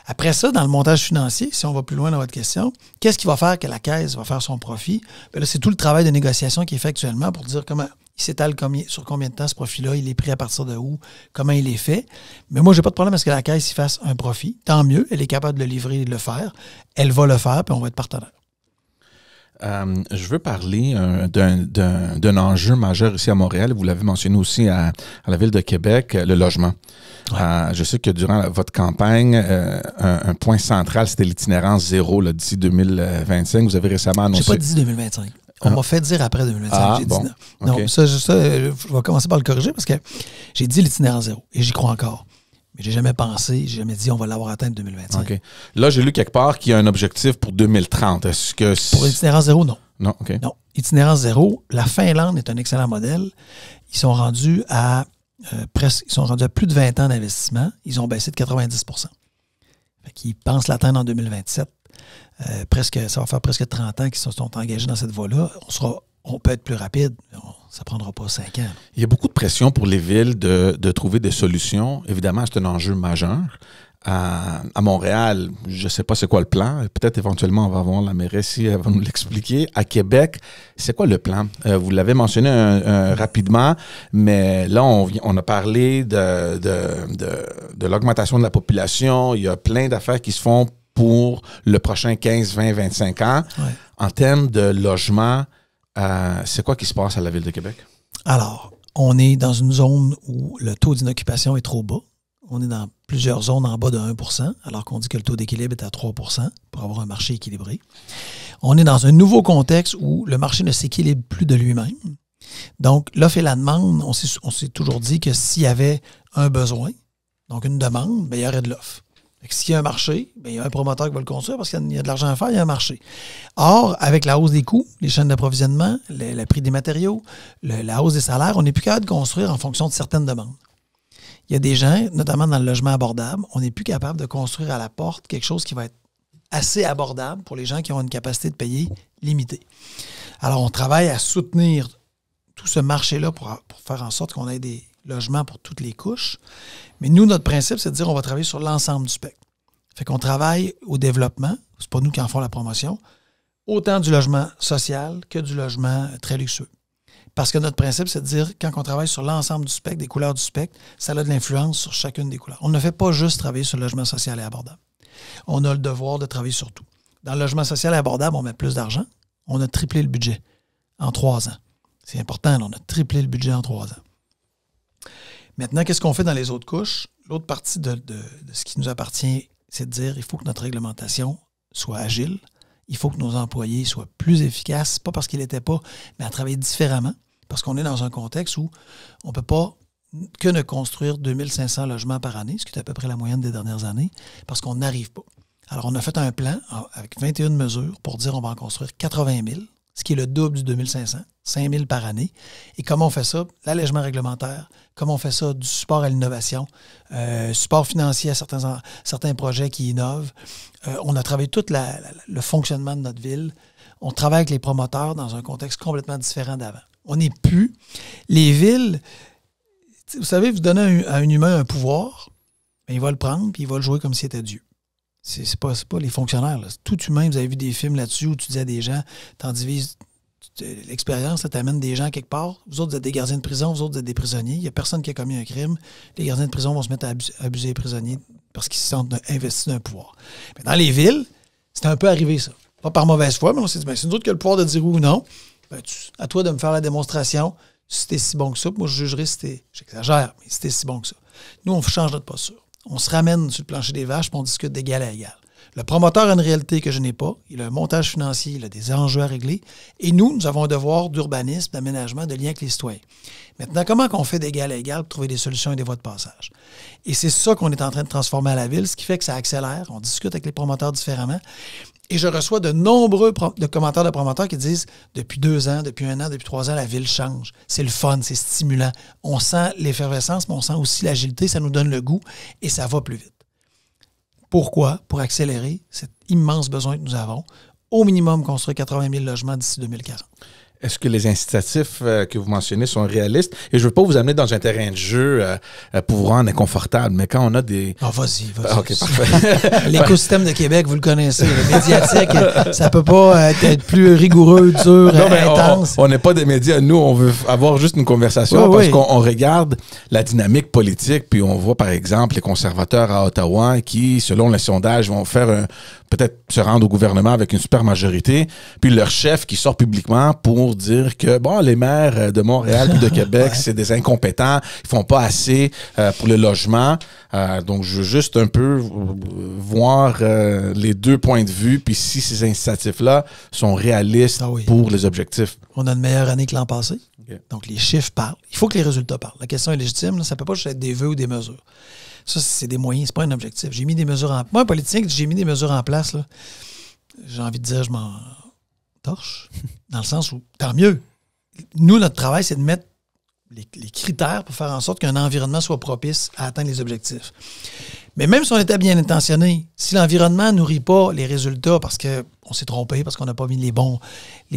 S3: Après ça, dans le montage financier, si on va plus loin dans votre question, qu'est-ce qui va faire que la Caisse va faire son profit? Bien là, c'est tout le travail de négociation qui est fait actuellement pour dire comment il s'étale sur combien de temps ce profit-là, il est pris à partir de où, comment il est fait. Mais moi, j'ai pas de problème à ce que la Caisse y fasse un profit. Tant mieux, elle est capable de le livrer et de le faire. Elle va le faire, puis on va être partenaire.
S1: Je veux parler d'un enjeu majeur ici à Montréal. Vous l'avez mentionné aussi à la Ville de Québec, le logement. Ouais. Je sais que durant votre campagne, un point central, c'était l'itinérance zéro d'ici 2025. Vous avez récemment annoncé...
S3: J'ai pas dit 2025. On m'a fait dire après 2025. J'ai dit non. Okay. Non, ça, je vais commencer par le corriger parce que j'ai dit l'itinérance zéro et j'y crois encore. Mais j'ai jamais pensé, j'ai jamais dit on va l'avoir atteint en 2025.
S1: Okay. Là, j'ai lu quelque part qu'il y a un objectif pour 2030. Est-ce que...
S3: Pour l'itinérance zéro, non.
S1: Non, OK.
S3: Non. Itinérance zéro, la Finlande est un excellent modèle. Ils sont rendus à plus de 20 ans d'investissement. Ils ont baissé de 90 %. Fait qu'ils pensent l'atteindre en 2027. Ça va faire presque 30 ans qu'ils se sont engagés dans cette voie-là. On peut être plus rapide. ça prendra pas 5 ans.
S1: Il y a beaucoup de pression pour les villes de trouver des solutions. Évidemment, c'est un enjeu majeur. À Montréal, je ne sais pas c'est quoi le plan. Peut-être éventuellement, on va voir la mairesse ici, elle va nous l'expliquer. À Québec, c'est quoi le plan? Vous l'avez mentionné rapidement, mais là, on a parlé de l'augmentation de la population. Il y a plein d'affaires qui se font pour le prochain 15, 20, 25 ans.
S3: Ouais.
S1: En termes de logement, c'est quoi qui se passe à la Ville de Québec?
S3: Alors, on est dans une zone où le taux d'inoccupation est trop bas. On est dans plusieurs zones en bas de 1 %, alors qu'on dit que le taux d'équilibre est à 3 % pour avoir un marché équilibré. On est dans un nouveau contexte où le marché ne s'équilibre plus de lui-même. Donc, l'offre et la demande, on s'est toujours dit que s'il y avait un besoin, donc une demande, bien, il y aurait de l'offre. S'il y a un marché, bien, il y a un promoteur qui va le construire parce qu'il y a de l'argent à faire, il y a un marché. Or, avec la hausse des coûts, les chaînes d'approvisionnement, le prix des matériaux, la hausse des salaires, on n'est plus capable de construire en fonction de certaines demandes. Il y a des gens, notamment dans le logement abordable, on n'est plus capable de construire à la porte quelque chose qui va être assez abordable pour les gens qui ont une capacité de payer limitée. Alors, on travaille à soutenir tout ce marché-là pour faire en sorte qu'on ait des logements pour toutes les couches. Mais nous, notre principe, c'est de dire qu'on va travailler sur l'ensemble du spectre. Fait qu'on travaille au développement, c'est pas nous qui en faisons la promotion, autant du logement social que du logement très luxueux. Parce que notre principe, c'est de dire, quand on travaille sur l'ensemble du spectre, des couleurs du spectre, ça a de l'influence sur chacune des couleurs. On ne fait pas juste travailler sur le logement social et abordable. On a le devoir de travailler sur tout. Dans le logement social et abordable, on met plus d'argent. On a triplé le budget en 3 ans. C'est important, là, on a triplé le budget en 3 ans. Maintenant, qu'est-ce qu'on fait dans les autres couches? L'autre partie de ce qui nous appartient, c'est de dire, il faut que notre réglementation soit agile. Il faut que nos employés soient plus efficaces, pas parce qu'ils n'étaient pas, mais à travailler différemment. Parce qu'on est dans un contexte où on ne peut pas que ne construire 2500 logements par année, ce qui est à peu près la moyenne des dernières années, parce qu'on n'arrive pas. Alors, on a fait un plan avec 21 mesures pour dire on va en construire 80 000, ce qui est le double du 2500, 5 000 par année. Et comment on fait ça? L'allègement réglementaire, comment on fait ça? Du support à l'innovation, support financier à certains projets qui innovent. On a travaillé tout le fonctionnement de notre ville. On travaille avec les promoteurs dans un contexte complètement différent d'avant. On n'est plus. Les villes, vous savez, vous donnez à un humain un pouvoir, bien, il va le prendre puis il va le jouer comme s'il était Dieu. C'est pas les fonctionnaires. Là. Tout humain, vous avez vu des films là-dessus où tu dis à des gens, t'en divises l'expérience, ça t'amène des gens quelque part. Vous autres, vous êtes des gardiens de prison, vous autres, vous êtes des prisonniers. Il n'y a personne qui a commis un crime. Les gardiens de prison vont se mettre à abuser les prisonniers parce qu'ils se sentent investis d'un pouvoir. Mais dans les villes, c'est un peu arrivé ça. Pas par mauvaise foi, mais on s'est dit, c'est nous autres qui a le pouvoir de dire oui ou non. Ben, à toi de me faire la démonstration si t'es si bon que ça. Moi, je jugerai si t'es, j'exagère, mais si t'es si bon que ça. Nous, on change notre posture. On se ramène sur le plancher des vaches et on discute d'égal à égal. Le promoteur a une réalité que je n'ai pas. Il a un montage financier, il a des enjeux à régler. Et nous avons un devoir d'urbanisme, d'aménagement, de lien avec les citoyens. Maintenant, comment on fait d'égal à égal pour trouver des solutions et des voies de passage? Et c'est ça qu'on est en train de transformer à la ville, ce qui fait que ça accélère. On discute avec les promoteurs différemment. Et je reçois de nombreux commentaires de promoteurs qui disent depuis 2 ans, depuis 1 an, depuis 3 ans, la ville change. C'est le fun, c'est stimulant. On sent l'effervescence, mais on sent aussi l'agilité, ça nous donne le goût et ça va plus vite. Pourquoi? Pour accélérer cet immense besoin que nous avons. Au minimum, construire 80 000 logements d'ici 2040.
S1: Est-ce que les incitatifs que vous mentionnez sont réalistes? Et je ne veux pas vous amener dans un terrain de jeu pour vous rendre inconfortable, mais quand on a des...
S3: Ah, vas-y.
S1: OK, parfait.
S3: L'écosystème de Québec, vous le connaissez. Le médiatique, ça ne peut pas être plus rigoureux, dur, intense.
S1: On n'est pas des médias. Nous, on veut avoir juste une conversation parce qu'on regarde la dynamique politique, puis on voit, par exemple, les conservateurs à Ottawa qui, selon les sondages, vont faire peut-être se rendre au gouvernement avec une super majorité, puis leur chef qui sort publiquement pour dire que, bon, les maires de Montréal puis de Québec, c'est des incompétents, ils font pas assez pour le logement. Donc, je veux juste un peu voir les deux points de vue, puis si ces incitatifs-là sont réalistes pour les objectifs.
S3: On a une meilleure année que l'an passé. Okay. Donc, les chiffres parlent. Il faut que les résultats parlent. La question est légitime. Là, ça ne peut pas juste être des vœux ou des mesures. Ça, c'est des moyens, c'est pas un objectif. J'ai mis des mesures en place. Moi, un politique, j'ai mis des mesures en place. Là. J'ai envie de dire, je m'en torche. Dans le sens où, tant mieux. Nous, notre travail, c'est de mettre les critères pour faire en sorte qu'un environnement soit propice à atteindre les objectifs. Mais même si on était bien intentionné, si l'environnement ne nourrit pas les résultats parce qu'on s'est trompé, parce qu'on n'a pas mis les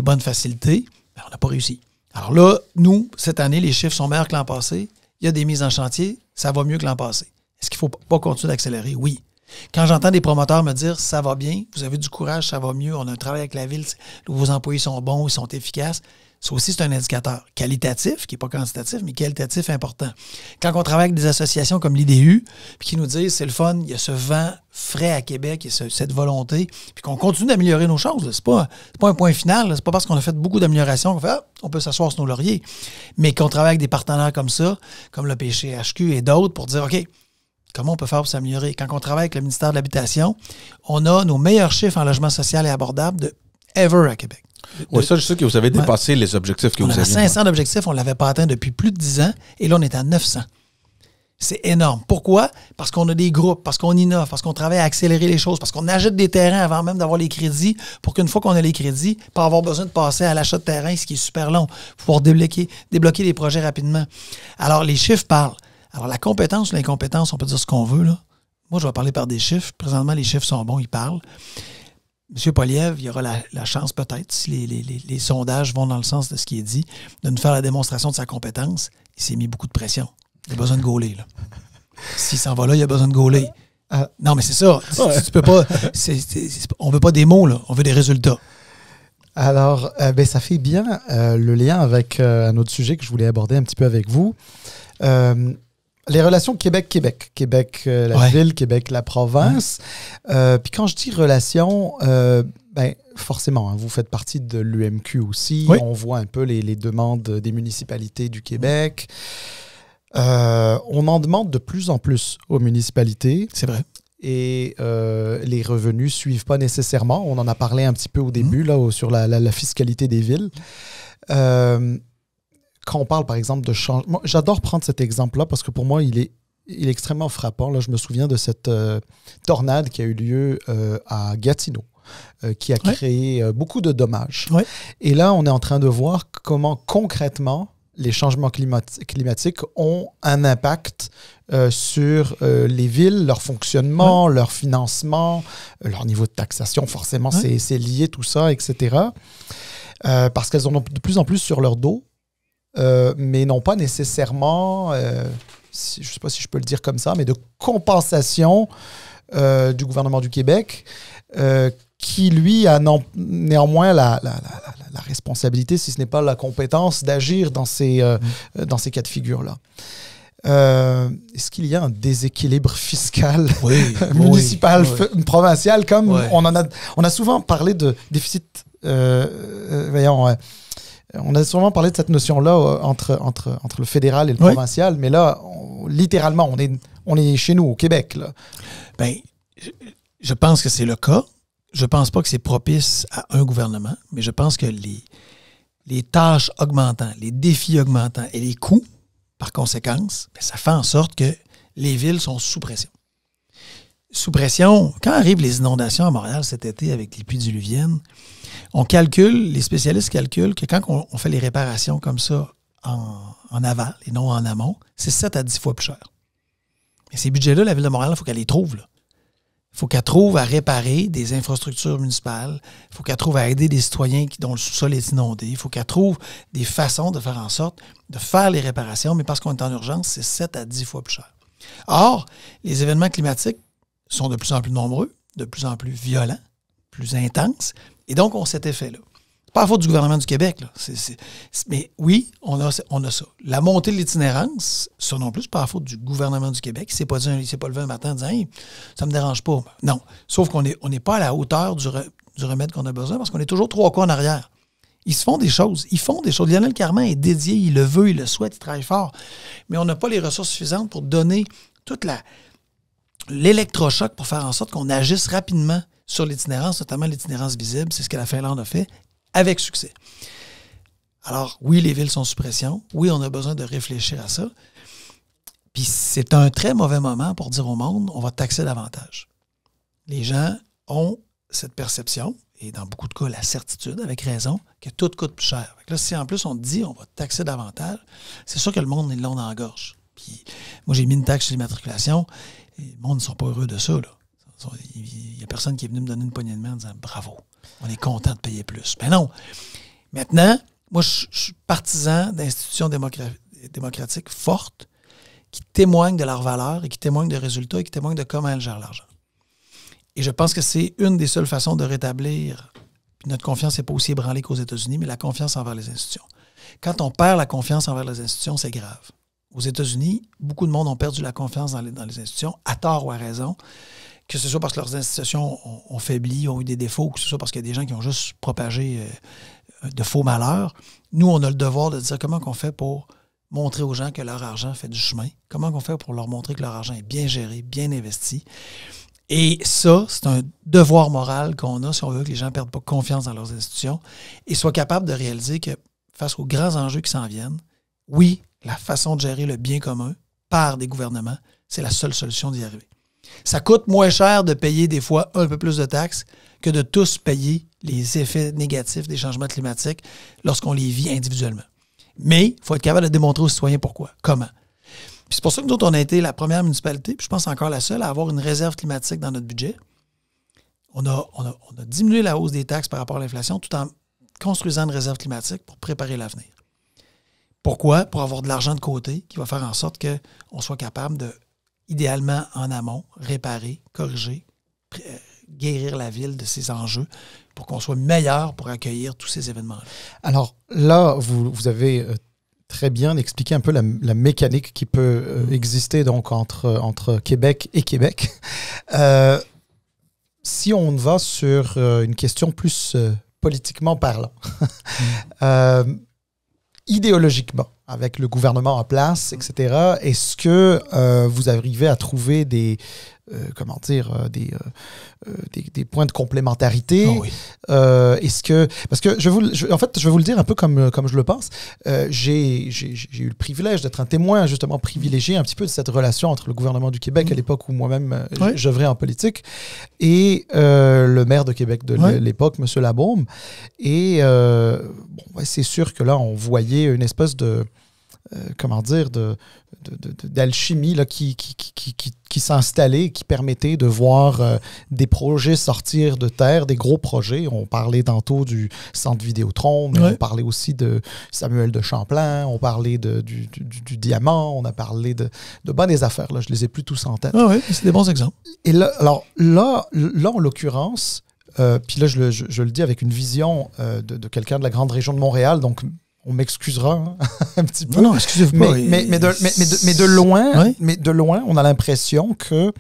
S3: bonnes facilités, ben on n'a pas réussi. Alors là, nous, cette année, les chiffres sont meilleurs que l'an passé. Il y a des mises en chantier, ça va mieux que l'an passé. Est-ce qu'il ne faut pas continuer d'accélérer? Oui. Quand j'entends des promoteurs me dire « ça va bien, vous avez du courage, ça va mieux, on a un travail avec la ville, vos employés sont bons, ils sont efficaces », ça aussi, c'est un indicateur qualitatif, qui n'est pas quantitatif, mais qualitatif important. Quand on travaille avec des associations comme l'IDU, puis qui nous disent « c'est le fun, il y a ce vent frais à Québec, il y a cette volonté », puis qu'on continue d'améliorer nos choses, c'est pas un point final, c'est pas parce qu'on a fait beaucoup d'améliorations qu'on fait on peut s'asseoir sur nos lauriers, mais qu'on travaille avec des partenaires comme ça, comme le PCHQ et d'autres, pour dire « OK, comment on peut faire pour s'améliorer? » Quand on travaille avec le ministère de l'Habitation, on a nos meilleurs chiffres en logement social et abordable de ever à Québec.
S1: Oui, ça, je sais que vous avez dépassé les objectifs que vous aviez.
S3: On avait 500 d'objectifs, on ne l'avait pas atteint depuis plus de 10 ans, et là, on est à 900. C'est énorme. Pourquoi? Parce qu'on a des groupes, parce qu'on innove, parce qu'on travaille à accélérer les choses, parce qu'on achète des terrains avant même d'avoir les crédits, pour qu'une fois qu'on a les crédits, pas avoir besoin de passer à l'achat de terrain, ce qui est super long, pouvoir débloquer les projets rapidement. Alors, les chiffres parlent. Alors, la compétence ou l'incompétence, on peut dire ce qu'on veut, là. Moi, je vais parler par des chiffres. Présentement, les chiffres sont bons, ils parlent. M. Poilievre, il y aura la chance peut-être, si les sondages vont dans le sens de ce qui est dit, de nous faire la démonstration de sa compétence. Il s'est mis beaucoup de pression. Il a besoin de gauler, là. S'il s'en va là, il a besoin de gauler. Non, mais c'est ça. Tu peux pas. On veut pas des mots, là. On veut des résultats.
S2: Alors, ça fait bien le lien avec un autre sujet que je voulais aborder un petit peu avec vous. Les relations Québec-Québec. Québec, la ville, Québec, la province. Puis quand je dis relations, forcément, hein, vous faites partie de l'UMQ aussi. Oui. On voit un peu les demandes des municipalités du Québec. On en demande de plus en plus aux municipalités.
S3: C'est vrai.
S2: Et les revenus ne suivent pas nécessairement. On en a parlé un petit peu au début là, sur la fiscalité des villes. Quand on parle, par exemple, de changement... J'adore prendre cet exemple-là parce que pour moi, il est extrêmement frappant. Là, je me souviens de cette tornade qui a eu lieu à Gatineau, qui a créé beaucoup de dommages. Ouais. Et là, on est en train de voir comment, concrètement, les changements climatiques ont un impact sur les villes, leur fonctionnement, leur financement, leur niveau de taxation. Forcément, c'est lié tout ça, etc. Parce qu'elles en ont de plus en plus sur leur dos. Mais non pas nécessairement, je ne sais pas si je peux le dire comme ça, mais de compensation du gouvernement du Québec, qui, lui, a néanmoins la responsabilité, si ce n'est pas la compétence, d'agir dans ces cas de figure-là. Est-ce qu'il y a un déséquilibre fiscal municipal, provincial, comme on a souvent parlé de déficit, on a souvent parlé de cette notion-là entre le fédéral et le provincial, mais là, littéralement, on est chez nous, au Québec. Là.
S3: Bien, je pense que c'est le cas. Je pense pas que c'est propice à un gouvernement, mais je pense que les tâches augmentant, les défis augmentant et les coûts, par conséquence, ça fait en sorte que les villes sont sous pression. Sous pression, quand arrivent les inondations à Montréal cet été avec les pluies diluviennes, les spécialistes calculent que quand on fait les réparations comme ça en aval et non en amont, c'est 7 à 10 fois plus cher. Mais ces budgets-là, la Ville de Montréal, il faut qu'elle les trouve. Il faut qu'elle trouve à réparer des infrastructures municipales. Il faut qu'elle trouve à aider des citoyens dont le sous-sol est inondé. Il faut qu'elle trouve des façons de faire en sorte de faire les réparations, mais parce qu'on est en urgence, c'est 7 à 10 fois plus cher. Or, les événements climatiques sont de plus en plus nombreux, de plus en plus violents, plus intenses, et donc on a cet effet-là. C'est pas la faute du gouvernement du Québec, là. Mais oui, on a ça. La montée de l'itinérance, ça non plus, c'est pas la faute du gouvernement du Québec. Il s'est pas levé un matin en disant hey, ça me dérange pas. Non. Sauf qu'on n'est pas à la hauteur du remède qu'on a besoin parce qu'on est toujours 3 coups en arrière. Ils font des choses. Lionel Carman est dédié, il le veut, il le souhaite, il travaille fort. Mais on n'a pas les ressources suffisantes pour donner toute l'électrochoc pour faire en sorte qu'on agisse rapidement sur l'itinérance, notamment l'itinérance visible. C'est ce que la Finlande a fait avec succès. Alors, oui, les villes sont sous pression. Oui, on a besoin de réfléchir à ça. Puis c'est un très mauvais moment pour dire au monde, on va taxer davantage. Les gens ont cette perception, et dans beaucoup de cas, la certitude, avec raison, que tout coûte plus cher. Là, si en plus on te dit on va taxer davantage, c'est sûr que le monde est long dans la gorge. Puis moi, j'ai mis une taxe sur l'immatriculation, et le monde ne sont pas heureux de ça, là. Il n'y a personne qui est venu me donner une poignée de main en disant « Bravo, on est content de payer plus ». Mais non. Maintenant, moi, je suis partisan d'institutions démocratiques fortes qui témoignent de leurs valeurs et qui témoignent de résultats et qui témoignent de comment elles gèrent l'argent. Et je pense que c'est une des seules façons de rétablir. Puis notre confiance n'est pas aussi ébranlée qu'aux États-Unis, mais la confiance envers les institutions. Quand on perd la confiance envers les institutions, c'est grave. Aux États-Unis, beaucoup de monde ont perdu la confiance dans les institutions, à tort ou à raison, que ce soit parce que leurs institutions ont faibli, ont eu des défauts, ou que ce soit parce qu'il y a des gens qui ont juste propagé de faux malheurs. Nous, on a le devoir de dire comment on fait pour montrer aux gens que leur argent fait du chemin, comment on fait pour leur montrer que leur argent est bien géré, bien investi. Et ça, c'est un devoir moral qu'on a si on veut que les gens ne perdent pas confiance dans leurs institutions et soient capables de réaliser que face aux grands enjeux qui s'en viennent, oui, la façon de gérer le bien commun par des gouvernements, c'est la seule solution d'y arriver. Ça coûte moins cher de payer des fois un peu plus de taxes que de tous payer les effets négatifs des changements climatiques lorsqu'on les vit individuellement. Mais il faut être capable de démontrer aux citoyens pourquoi, comment. Puis c'est pour ça que nous autres, on a été la première municipalité, puis je pense encore la seule, à avoir une réserve climatique dans notre budget. On a diminué la hausse des taxes par rapport à l'inflation tout en construisant une réserve climatique pour préparer l'avenir. Pourquoi? Pour avoir de l'argent de côté qui va faire en sorte qu'on soit capable de, idéalement en amont, réparer, corriger, guérir la ville de ces enjeux pour qu'on soit meilleur pour accueillir tous ces événements-là.
S2: Alors là, vous avez très bien expliqué un peu la mécanique qui peut exister donc entre Québec et Québec. Si on va sur une question plus politiquement parlant, idéologiquement, avec le gouvernement en place, etc., est-ce que vous arrivez à trouver des points de complémentarité?
S3: Oh oui.
S2: Est-ce que... Parce que je vais vous le dire un peu comme je le pense. J'ai eu le privilège d'être un témoin justement privilégié un petit peu de cette relation entre le gouvernement du Québec à l'époque où moi-même j'œuvrais en politique et le maire de Québec de l'époque, M. Labaume. Et c'est sûr que là, on voyait une espèce de... d'alchimie là, qui s'installait, qui permettait de voir des projets sortir de terre, des gros projets. On parlait tantôt du centre Vidéotron, mais on parlait aussi de Samuel de Champlain, on parlait du Diamant, on a parlé de ben des affaires. Là, je les ai plus tous en tête.
S3: Ah oui, c'est des bons exemples.
S2: Et là, en l'occurrence, puis là, je le dis avec une vision de quelqu'un de la grande région de Montréal, donc on m'excusera un petit peu.
S3: Non, excusez-vous pas.
S2: Mais de loin, on a l'impression que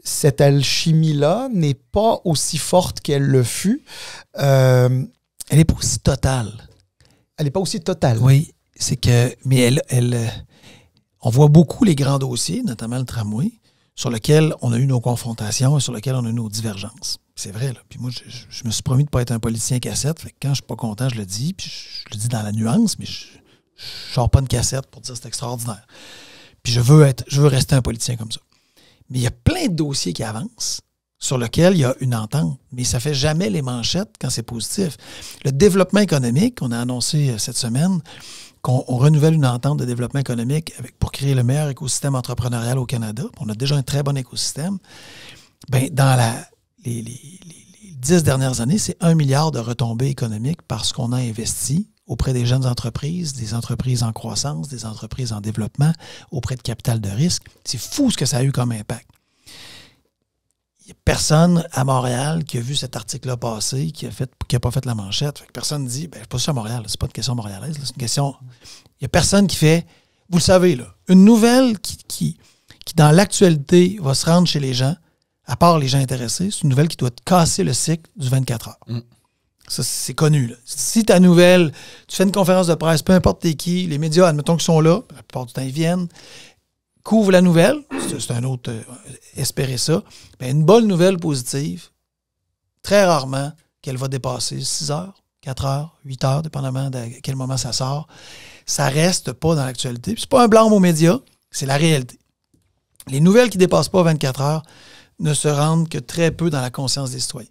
S2: cette alchimie-là n'est pas aussi forte qu'elle le fut.
S3: Elle n'est pas aussi totale.
S2: Elle n'est pas aussi totale.
S3: Oui, c'est que... Mais on voit beaucoup les grands dossiers, notamment le tramway, sur lesquels on a eu nos confrontations et sur lesquels on a eu nos divergences. C'est vrai, là. Puis moi, je me suis promis de ne pas être un politicien cassette. Fait que quand je ne suis pas content, je le dis. Puis je le dis dans la nuance, mais je ne sors pas une cassette pour dire que c'est extraordinaire. Puis je veux rester un politicien comme ça. Mais il y a plein de dossiers qui avancent sur lesquels il y a une entente. Mais ça ne fait jamais les manchettes quand c'est positif. Le développement économique, on a annoncé cette semaine qu'on renouvelle une entente de développement économique pour créer le meilleur écosystème entrepreneurial au Canada. On a déjà un très bon écosystème. Bien, dans les 10 dernières années, c'est 1 milliard de retombées économiques parce qu'on a investi auprès des jeunes entreprises, des entreprises en croissance, des entreprises en développement, auprès de capital de risque. C'est fou ce que ça a eu comme impact. Il n'y a personne à Montréal qui a vu cet article-là passer, qui n'a pas fait la manchette. Fait que personne ne dit, ben, pas ça à Montréal, c'est pas une question montréalaise, c'est une question... Il n'y a personne qui fait, vous le savez, là, une nouvelle qui, dans l'actualité, va se rendre chez les gens, à part les gens intéressés, c'est une nouvelle qui doit casser le cycle du 24 heures. Ça, c'est connu. Là. Si ta nouvelle, tu fais une conférence de presse, peu importe t'es qui, les médias, admettons qu'ils sont là, la plupart du temps, ils viennent, couvrent la nouvelle, c'est un autre, espérer ça, bien, une bonne nouvelle positive, très rarement qu'elle va dépasser 6 heures, 4 heures, 8 heures, dépendamment de quel moment ça sort. Ça reste pas dans l'actualité. Puis c'est pas un blâme aux médias, c'est la réalité. Les nouvelles qui ne dépassent pas 24 heures ne se rendent que très peu dans la conscience des citoyens.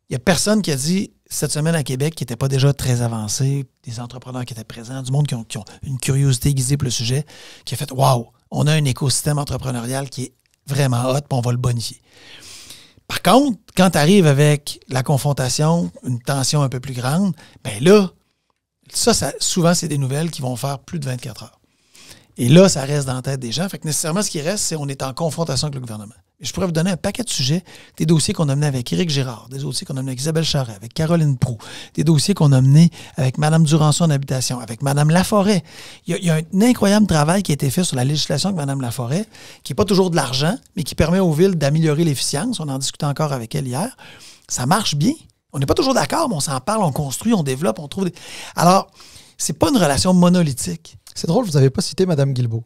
S3: Il n'y a personne qui a dit, cette semaine à Québec, qui n'était pas déjà très avancé, des entrepreneurs qui étaient présents, du monde qui ont une curiosité aiguisée pour le sujet, qui a fait « Wow, on a un écosystème entrepreneurial qui est vraiment hot, puis on va le bonifier. » Par contre, quand tu arrives avec la confrontation, une tension un peu plus grande, bien là, souvent, c'est des nouvelles qui vont faire plus de 24 heures. Et là, ça reste dans la tête des gens. Fait que nécessairement, ce qui reste, c'est qu'on est en confrontation avec le gouvernement. Et je pourrais vous donner un paquet de sujets, des dossiers qu'on a menés avec Éric Girard, des dossiers qu'on a menés avec Isabelle Charret, avec Caroline Proulx, des dossiers qu'on a menés avec Mme Duranceau en habitation, avec Mme Laforêt. Il y a un incroyable travail qui a été fait sur la législation avec Mme Laforêt, qui n'est pas toujours de l'argent, mais qui permet aux villes d'améliorer l'efficience. On en discutait encore avec elle hier. Ça marche bien. On n'est pas toujours d'accord, mais on s'en parle, on construit, on développe, on trouve des... Alors, c'est pas une relation monolithique.
S2: C'est drôle, vous n'avez pas cité Mme Guilbeault.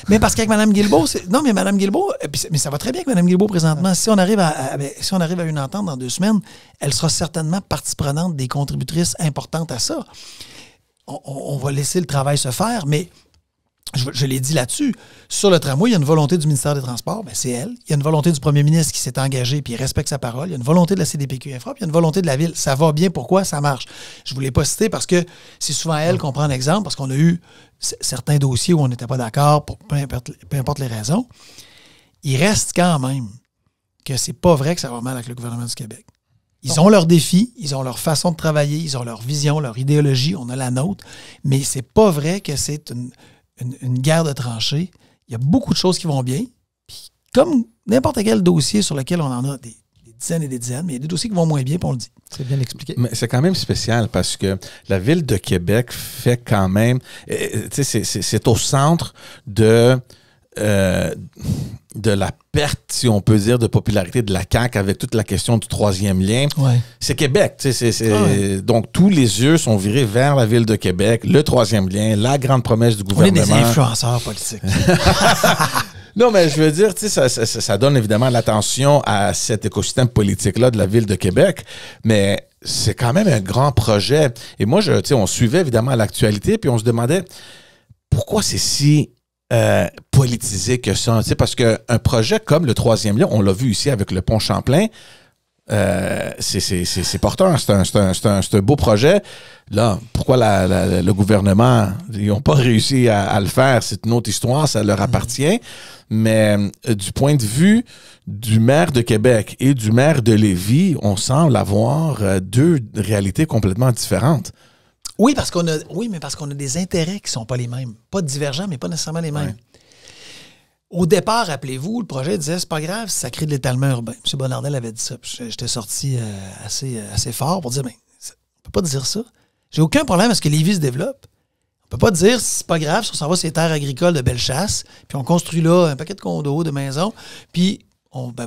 S3: Mais parce qu'avec Mme Guilbeault, non, mais Mme Guilbeault, mais ça va très bien avec Mme Guilbeault présentement. Si on arrive à une entente dans 2 semaines, elle sera certainement partie prenante des contributrices importantes à ça. On va laisser le travail se faire, mais je l'ai dit là-dessus. Sur le tramway, il y a une volonté du ministère des Transports, ben c'est elle. Il y a une volonté du premier ministre qui s'est engagé puis il respecte sa parole. Il y a une volonté de la CDPQ Infra, puis il y a une volonté de la Ville. Ça va bien, pourquoi? Ça marche. Je ne vous l'ai pas cité parce que c'est souvent elle qu'on prend en exemple, parce qu'on a eu certains dossiers où on n'était pas d'accord, pour peu importe les raisons. Il reste quand même que c'est pas vrai que ça va mal avec le gouvernement du Québec. Ils ont leurs défis, ils ont leur façon de travailler, ils ont leur vision, leur idéologie, on a la nôtre, mais c'est pas vrai que c'est une guerre de tranchées. Il y a beaucoup de choses qui vont bien. Puis, comme n'importe quel dossier sur lequel on en a des dizaines et des dizaines, mais il y a des dossiers qui vont moins bien, puis on le dit.
S2: C'est bien expliqué.
S1: Mais c'est quand même spécial parce que la Ville de Québec fait quand même... Tu sais, c'est au centre de la perte, si on peut dire, de popularité de la CAQ avec toute la question du 3e lien.
S3: Ouais.
S1: C'est Québec. Donc, tous les yeux sont virés vers la Ville de Québec, le 3e lien, la grande promesse du gouvernement.
S3: On est des influenceurs politiques.
S1: Non, mais je veux dire, tu sais, ça donne évidemment l'attention à cet écosystème politique-là de la Ville de Québec, mais c'est quand même un grand projet. Et moi, tu sais, on suivait évidemment l'actualité, puis on se demandait pourquoi c'est si politisé que ça. Tu sais, parce qu'un projet comme le 3e lien, on l'a vu ici avec le pont Champlain, c'est porteur, c'est un beau projet. Là, pourquoi le gouvernement, ils n'ont pas réussi à le faire, c'est une autre histoire, ça leur appartient. Mais du point de vue du maire de Québec et du maire de Lévis, on semble avoir 2 réalités complètement différentes.
S3: Oui, parce qu'on a des intérêts qui ne sont pas les mêmes. Pas divergents, mais pas nécessairement les mêmes. Ouais. Au départ, rappelez-vous, le projet disait c'est pas grave si ça crée de l'étalement urbain. M. Bonnardel avait dit ça. J'étais sorti assez fort pour dire on peut pas dire ça. J'ai aucun problème à ce que Lévis se développe. On peut pas dire c'est pas grave si on s'en va sur les terres agricoles de Bellechasse, puis on construit là un paquet de condos, de maisons, puis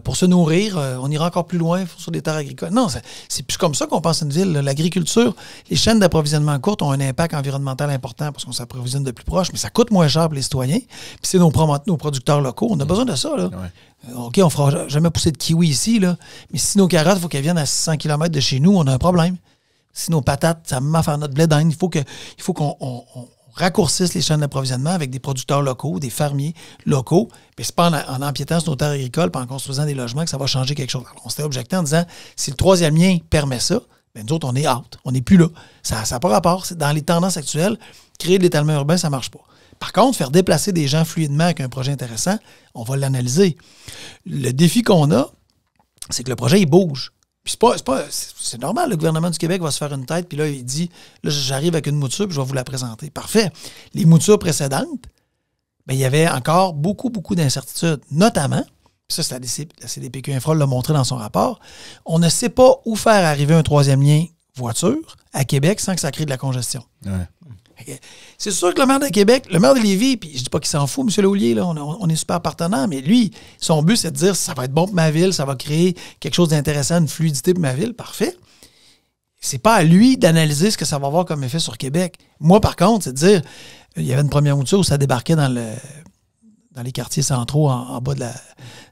S3: pour se nourrir, on ira encore plus loin sur des terres agricoles. Non, c'est plus comme ça qu'on pense à une ville. L'agriculture, les chaînes d'approvisionnement courtes ont un impact environnemental important parce qu'on s'approvisionne de plus proche, mais ça coûte moins cher pour les citoyens. Puis c'est nos producteurs locaux. On a besoin de ça, là. Ouais. OK, on ne fera jamais pousser de kiwi ici, là. Mais si nos carottes, il faut qu'elles viennent à 600 km de chez nous, on a un problème. Si nos patates, ça m'a fait notre blé d'Inde, il faut qu'on raccourcissent les chaînes d'approvisionnement avec des producteurs locaux, des fermiers locaux. Puis c'est pas en empiétant sur nos terres agricoles et en construisant des logements que ça va changer quelque chose. Alors, on s'était objecté en disant, si le 3e lien permet ça, bien, nous autres, on est out. On n'est plus là. Ça n'a pas rapport. Dans les tendances actuelles, créer de l'étalement urbain, ça ne marche pas. Par contre, faire déplacer des gens fluidement avec un projet intéressant, on va l'analyser. Le défi qu'on a, c'est que le projet, il bouge. Puis c'est normal, le gouvernement du Québec va se faire une tête, puis là, il dit, là, j'arrive avec une mouture, puis je vais vous la présenter. Parfait. Les moutures précédentes, bien, il y avait encore beaucoup, beaucoup d'incertitudes. Notamment, puis ça, la CDPQ Infra l'a montré dans son rapport, on ne sait pas où faire arriver un 3e lien voiture à Québec sans que ça crée de la congestion. Ouais. C'est sûr que le maire de Québec, le maire de Lévis, puis je dis pas qu'il s'en fout, M. Laulier, là, on est super partenaire, mais lui, son but, c'est de dire ça va être bon pour ma ville, ça va créer quelque chose d'intéressant, une fluidité pour ma ville. Parfait. C'est pas à lui d'analyser ce que ça va avoir comme effet sur Québec. Moi, par contre, c'est de dire il y avait une première mouture où ça débarquait dans les quartiers centraux en bas de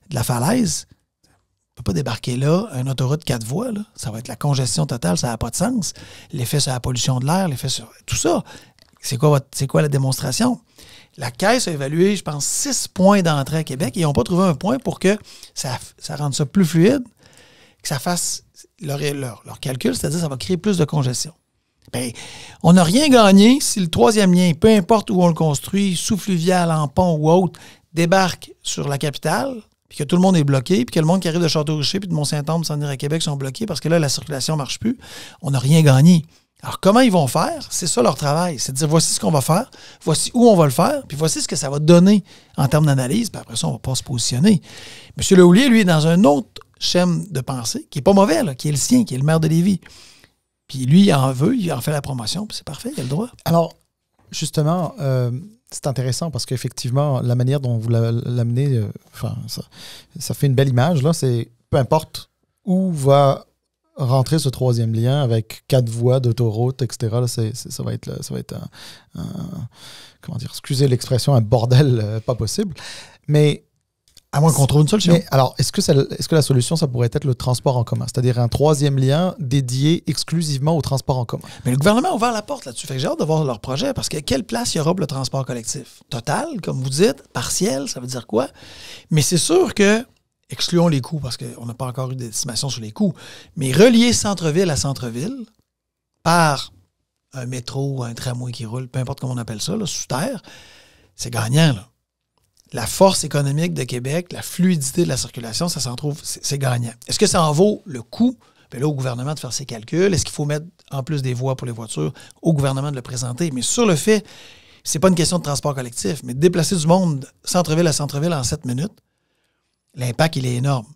S3: la falaise. On ne peut pas débarquer là, une autoroute 4 voies, là. Ça va être la congestion totale, ça n'a pas de sens. L'effet sur la pollution de l'air, l'effet sur tout ça. C'est quoi la démonstration? La Caisse a évalué, je pense, 6 points d'entrée à Québec et ils n'ont pas trouvé un point pour que ça rende ça plus fluide, que ça fasse leur calcul, c'est-à-dire que ça va créer plus de congestion. Bien, on n'a rien gagné si le 3e lien, peu importe où on le construit, sous-fluvial, en pont ou autre, débarque sur la capitale, puis que tout le monde est bloqué, puis que le monde qui arrive de Château-Richer puis de Mont-Saint-Anne s'en venir à Québec sont bloqués parce que là, la circulation ne marche plus. On n'a rien gagné. Alors, comment ils vont faire? C'est ça leur travail. C'est de dire, voici ce qu'on va faire, voici où on va le faire, puis voici ce que ça va donner en termes d'analyse, puis après ça, on ne va pas se positionner. M. Lehouillier, lui, est dans un autre schème de pensée, qui n'est pas mauvais, là, qui est le sien, qui est le maire de Lévis. Puis lui, il en veut, il en fait la promotion, puis c'est parfait, il a le droit.
S2: Alors, justement, c'est intéressant parce qu'effectivement, la manière dont vous l'amenez, ça fait une belle image, là. C'est peu importe où va rentrer ce troisième lien avec 4 voies d'autoroute, etc. Là, ça va être un comment dire, excusez l'expression, un bordel pas possible. Mais
S3: à moins qu'on trouve une solution.
S2: Mais alors, est-ce que la solution, ça pourrait être le transport en commun? C'est-à-dire un troisième lien dédié exclusivement au transport en commun?
S3: Mais le gouvernement a ouvert la porte là-dessus. Fait que j'ai hâte de voir leur projet parce que quelle place il y aura pour le transport collectif? Total, comme vous dites, partiel, ça veut dire quoi? Mais c'est sûr que, excluons les coûts parce qu'on n'a pas encore eu d'estimation sur les coûts, mais relier centre-ville à centre-ville par un métro, un tramway qui roule, peu importe comment on appelle ça, là, sous terre, c'est gagnant, là. La force économique de Québec, la fluidité de la circulation, ça s'en trouve, c'est gagnant. Est-ce que ça en vaut le coût? Bien là, au gouvernement de faire ses calculs. Est-ce qu'il faut mettre en plus des voies pour les voitures? Au gouvernement de le présenter. Mais sur le fait, c'est pas une question de transport collectif, mais de déplacer du monde centre-ville à centre-ville en 7 minutes, l'impact, il est énorme.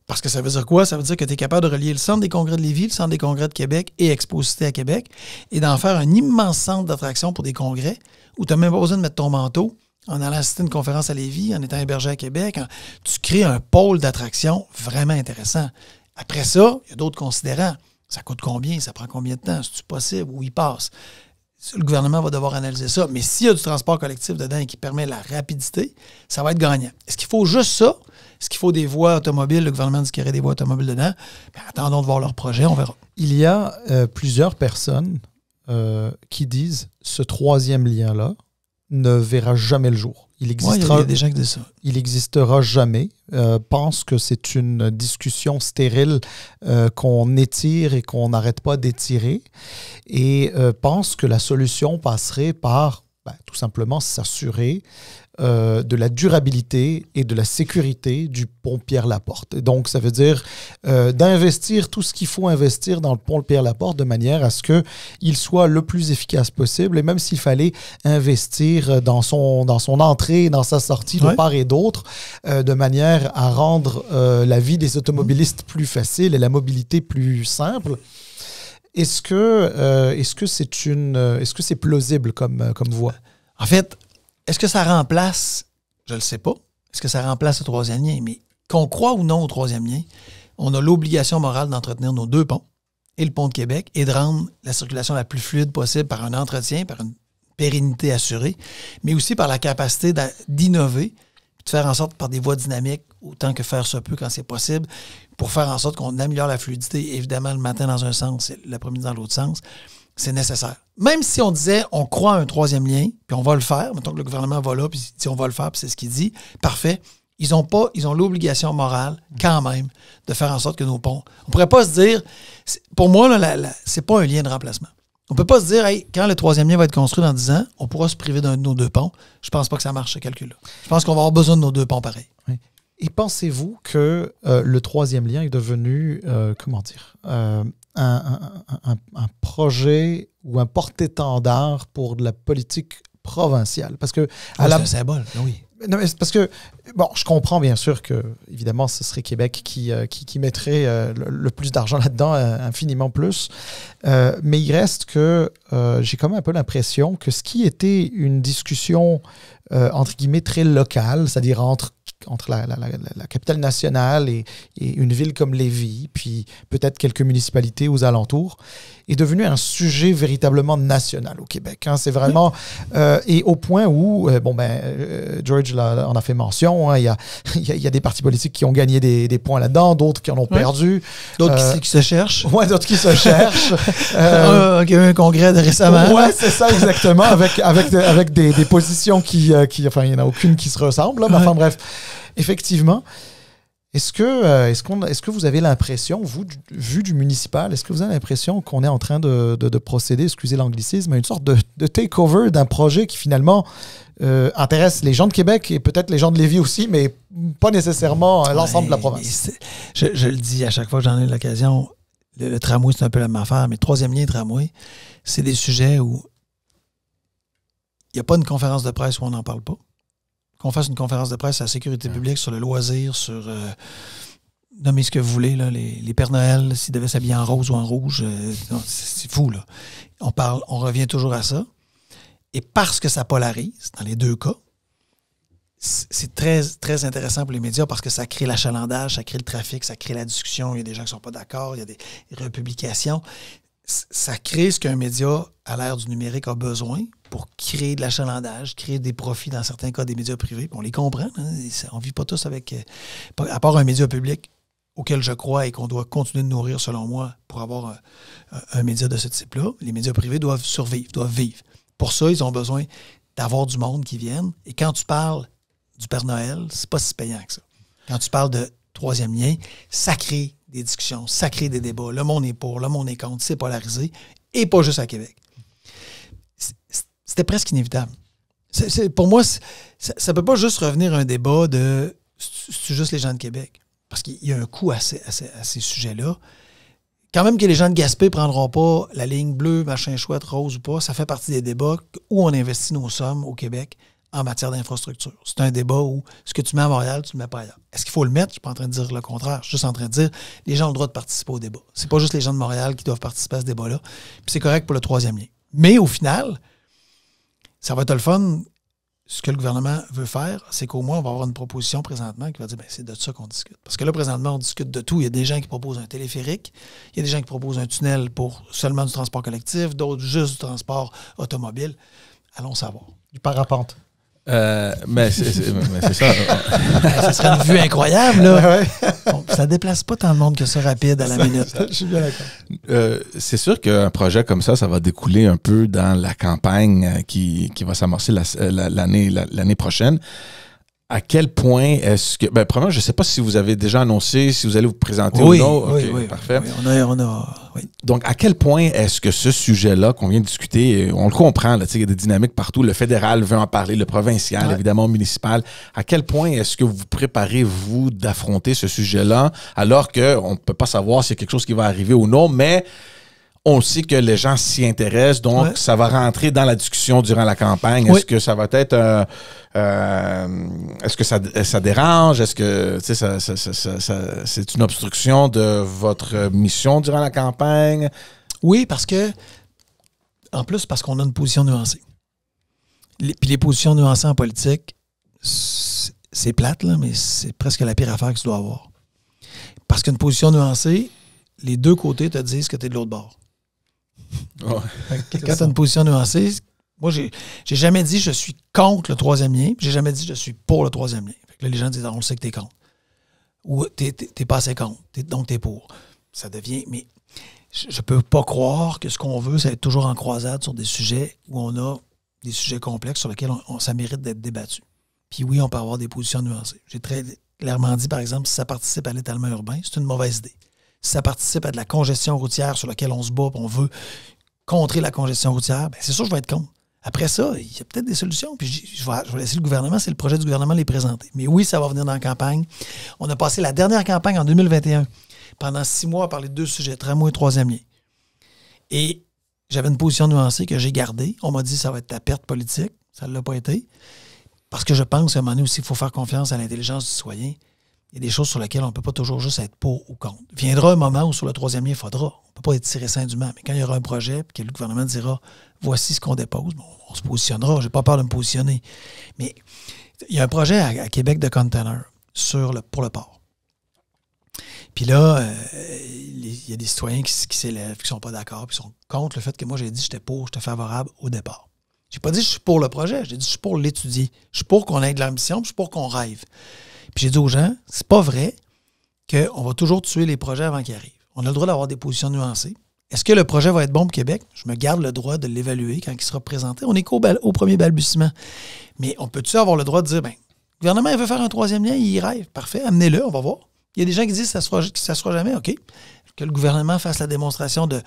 S3: Parce que ça veut dire quoi? Ça veut dire que tu es capable de relier le centre des congrès de Lévis, le centre des congrès de Québec et Expo-Cité à Québec et d'en faire un immense centre d'attraction pour des congrès où tu n'as même pas besoin de mettre ton manteau. En allant assister une conférence à Lévis, en étant hébergé à Québec, tu crées un pôle d'attraction vraiment intéressant. Après ça, il y a d'autres considérants. Ça coûte combien? Ça prend combien de temps? C'est-tu possible? Où il passe? Le gouvernement va devoir analyser ça. Mais s'il y a du transport collectif dedans et qui permet la rapidité, ça va être gagnant. Est-ce qu'il faut juste ça? Est-ce qu'il faut des voies automobiles? Le gouvernement dit qu'il y aurait des voies automobiles dedans. Bien, attendons de voir leur projet, on verra.
S2: Il y a plusieurs personnes qui disent ce troisième lien-là ne verra jamais le jour. Il existera,
S3: il y a des gens qui disent ça.
S2: Il n'existera jamais. Pense que c'est une discussion stérile qu'on étire et qu'on n'arrête pas d'étirer. Et pense que la solution passerait par tout simplement s'assurer de la durabilité et de la sécurité du pont Pierre-Laporte. Et donc, ça veut dire d'investir tout ce qu'il faut investir dans le pont Pierre-Laporte de manière à ce qu'il soit le plus efficace possible. Et même s'il fallait investir dans son entrée, dans sa sortie de part et d'autre, de manière à rendre la vie des automobilistes plus facile et la mobilité plus simple. Est-ce que c'est plausible comme voie?
S3: En fait, est-ce que ça remplace, je ne le sais pas, est-ce que ça remplace le troisième lien? Mais qu'on croit ou non au troisième lien, on a l'obligation morale d'entretenir nos 2 ponts et le pont de Québec et de rendre la circulation la plus fluide possible par un entretien, par une pérennité assurée, mais aussi par la capacité d'innover, de faire en sorte par des voies dynamiques, autant que faire se peut quand c'est possible, pour faire en sorte qu'on améliore la fluidité, évidemment le matin dans un sens, l'après-midi dans l'autre sens. C'est nécessaire. Même si on disait, on croit à un troisième lien, puis on va le faire, mettons que le gouvernement va là, puis il dit on va le faire, puis c'est ce qu'il dit, parfait. Ils ont l'obligation morale, quand même, de faire en sorte que nos ponts... On ne pourrait pas se dire... Pour moi, là, c'est pas un lien de remplacement. On ne peut pas se dire, hey, quand le troisième lien va être construit dans 10 ans, on pourra se priver d'un de nos 2 ponts. Je pense pas que ça marche, ce calcul-là. Je pense qu'on va avoir besoin de nos 2 ponts pareils.
S2: Oui. Et pensez-vous que le troisième lien est devenu, un projet ou un porte-étendard pour de la politique provinciale? Parce que
S3: c'est un symbole, oui.
S2: Non, mais c'est parce que, je comprends bien sûr que, évidemment, ce serait Québec qui mettrait le plus d'argent là-dedans, infiniment plus. Mais il reste que j'ai quand même un peu l'impression que ce qui était une discussion, entre guillemets, très locale, c'est-à-dire entre la capitale nationale et une ville comme Lévis, puis peut-être quelques municipalités aux alentours, est devenu un sujet véritablement national au Québec. Hein. C'est vraiment... et au point où, George en a fait mention, hein, il y a des partis politiques qui ont gagné des points là-dedans, d'autres qui en ont perdu.
S3: D'autres qui se cherchent.
S2: Oui, d'autres qui se cherchent.
S3: Il y a eu un congrès récemment.
S2: Oui, c'est ça, exactement, avec des positions qui enfin, il n'y en a aucune qui se ressemble, là, mais enfin bref. Effectivement, est-ce que vous avez l'impression, vous, vu du municipal, est-ce que vous avez l'impression qu'on est en train de procéder, excusez l'anglicisme, à une sorte de take-over d'un projet qui finalement intéresse les gens de Québec et peut-être les gens de Lévis aussi, mais pas nécessairement l'ensemble de la province?
S3: Je le dis à chaque fois que j'en ai l'occasion, Le tramway, c'est un peu la même affaire, mais troisième lien tramway, c'est des sujets où il n'y a pas une conférence de presse où on n'en parle pas. Qu'on fasse une conférence de presse sur la sécurité publique, sur le loisir, sur nommez ce que vous voulez, là, les Pères Noël, s'ils devaient s'habiller en rose ou en rouge, c'est fou, là. On revient toujours à ça. Et parce que ça polarise, dans les deux cas, c'est très, très intéressant pour les médias parce que ça crée l'achalandage, ça crée le trafic, ça crée la discussion. Il y a des gens qui ne sont pas d'accord, il y a des republications. Ça crée ce qu'un média à l'ère du numérique a besoin pour créer de l'achalandage, créer des profits dans certains cas des médias privés. Puis on les comprend. Hein? On ne vit pas tous avec... à part un média public auquel je crois et qu'on doit continuer de nourrir, selon moi, pour avoir un média de ce type-là, les médias privés doivent survivre, doivent vivre. Pour ça, ils ont besoin d'avoir du monde qui vienne. Et quand tu parles du Père Noël, c'est pas si payant que ça. Quand tu parles de troisième lien, ça crée des discussions, ça crée des débats. Le monde est pour, le monde est contre, c'est polarisé. Et pas juste à Québec. C'était presque inévitable. Pour moi, ça ne peut pas juste revenir un débat de c'est juste les gens de Québec. Parce qu'il y a un coût à ces sujets-là. Quand même que les gens de Gaspé ne prendront pas la ligne bleue, machin chouette, rose ou pas, ça fait partie des débats où on investit nos sommes au Québec en matière d'infrastructure. C'est un débat où ce que tu mets à Montréal, tu ne le mets pas ailleurs. Est-ce qu'il faut le mettre? Je ne suis pas en train de dire le contraire. Je suis juste en train de dire les gens ont le droit de participer au débat. C'est pas juste les gens de Montréal qui doivent participer à ce débat-là. Puis c'est correct pour le troisième lien. Mais au final, ça va être le fun. Ce que le gouvernement veut faire, c'est qu'au moins, on va avoir une proposition présentement qui va dire c'est de ça qu'on discute. Parce que là, présentement, on discute de tout. Il y a des gens qui proposent un téléphérique, il y a des gens qui proposent un tunnel pour seulement du transport collectif, d'autres juste du transport automobile. Allons savoir.
S2: Du parapente.
S1: Mais c'est ça.
S3: Ça serait une vue incroyable, là. Bon, ça déplace pas tant de monde que ça rapide à la minute.
S2: Je suis bien d'accord.
S1: C'est sûr qu'un projet comme ça va découler un peu dans la campagne qui va s'amorcer l'année prochaine. À quel point est-ce que... premièrement, je ne sais pas si vous avez déjà annoncé, si vous allez vous présenter ou non.
S3: Oui, parfait. Oui, oui.
S1: Donc, à quel point est-ce que ce sujet-là qu'on vient de discuter, on le comprend, là, il y a des dynamiques partout, le fédéral veut en parler, le provincial, évidemment, municipal. À quel point est-ce que vous préparez, vous, d'affronter ce sujet-là, alors qu'on ne peut pas savoir s'il y a quelque chose qui va arriver ou non, mais... On sait que les gens s'y intéressent, donc ça va rentrer dans la discussion durant la campagne. Est-ce que ça va être... est-ce que ça dérange? Est-ce que c'est une obstruction de votre mission durant la campagne?
S3: Oui, parce que... En plus, parce qu'on a une position nuancée. Puis les positions nuancées en politique, c'est plate, là, mais c'est presque la pire affaire que tu dois avoir. Parce qu'une position nuancée, les deux côtés te disent que tu es de l'autre bord. Quand tu as une position nuancée, moi, j'ai jamais dit je suis contre le troisième lien, j'ai jamais dit je suis pour le troisième lien. Fait que là, les gens disent on le sait que t'es contre. Ou t'es pas assez contre, donc t'es pour. Ça devient. Mais je peux pas croire que ce qu'on veut, c'est être toujours en croisade sur des sujets où on a des sujets complexes sur lesquels ça mérite d'être débattu. Puis oui, on peut avoir des positions nuancées. J'ai très clairement dit, par exemple, si ça participe à l'étalement urbain, c'est une mauvaise idée. Si ça participe à de la congestion routière sur laquelle on se bat, on veut contrer la congestion routière, c'est sûr que je vais être contre. Après ça, il y a peut-être des solutions, puis je vais laisser le gouvernement, c'est le projet du gouvernement de les présenter. Mais oui, ça va venir dans la campagne. On a passé la dernière campagne en 2021, pendant 6 mois, à parler de 2 sujets, tramway et troisième lien. Et j'avais une position nuancée que j'ai gardée. On m'a dit que ça va être ta perte politique. Ça ne l'a pas été. Parce que je pense qu'à un moment donné aussi, il faut faire confiance à l'intelligence du citoyen. Il y a des choses sur lesquelles on ne peut pas toujours juste être pour ou contre. Viendra un moment où sur le troisième lien, il faudra. On ne peut pas être tiré indûment. Mais quand il y aura un projet et que le gouvernement dira voici ce qu'on dépose, on se positionnera. Je n'ai pas peur de me positionner. Mais il y a un projet à Québec de container pour le port. Puis là, il y a des citoyens qui s'élèvent, qui ne sont pas d'accord, puis qui sont contre le fait que moi j'ai dit j'étais favorable au départ. Je n'ai pas dit je suis pour le projet, j'ai dit je suis pour l'étudier. Je suis pour qu'on ait de l'ambition, puis je suis pour qu'on rêve. Puis j'ai dit aux gens, c'est pas vrai qu'on va toujours tuer les projets avant qu'ils arrivent. On a le droit d'avoir des positions nuancées. Est-ce que le projet va être bon pour Québec? Je me garde le droit de l'évaluer quand il sera présenté. On est qu'au premier balbutiement. Mais on peut-tu avoir le droit de dire, le gouvernement il veut faire un troisième lien, il rêve. Parfait, amenez-le, on va voir. Il y a des gens qui disent que ça ne sera jamais, OK. Que le gouvernement fasse la démonstration de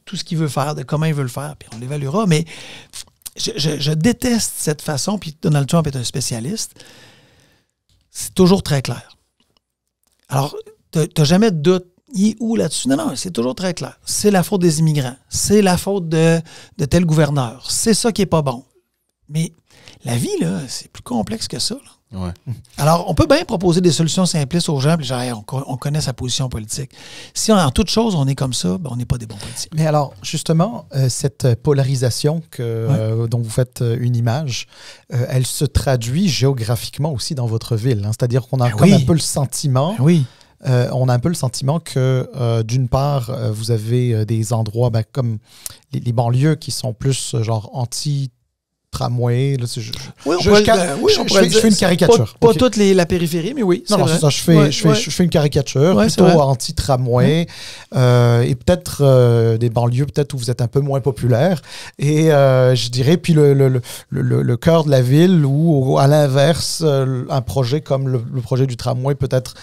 S3: tout ce qu'il veut faire, de comment il veut le faire, puis on l'évaluera. Mais je déteste cette façon, puis Donald Trump est un spécialiste. C'est toujours très clair. Alors, tu n'as jamais de doute. il est où là-dessus? Non, c'est toujours très clair. C'est la faute des immigrants. C'est la faute de tel gouverneur. C'est ça qui est pas bon. Mais la vie, là, c'est plus complexe que ça. Là.
S1: Ouais.
S3: Alors, on peut bien proposer des solutions simplistes aux gens, puis genre, hey, on connaît sa position politique. Si en toute chose, on est comme ça, ben, on n'est pas des bons politiciens.
S2: Mais alors, justement, cette polarisation dont vous faites une image, elle se traduit géographiquement aussi dans votre ville. Hein? C'est-à-dire qu'on a comme un peu le sentiment...
S3: Oui.
S2: On a un peu le sentiment que, d'une part, vous avez des endroits comme les banlieues qui sont plus genre anti-tramway. Là, je fais une caricature.
S3: Pas toute la périphérie, mais oui.
S2: Non, c'est ça. Je fais une caricature plutôt anti-tramway et peut-être des banlieues peut-être où vous êtes un peu moins populaire. Et je dirais, puis le cœur de la ville où, à l'inverse, un projet comme le projet du tramway peut être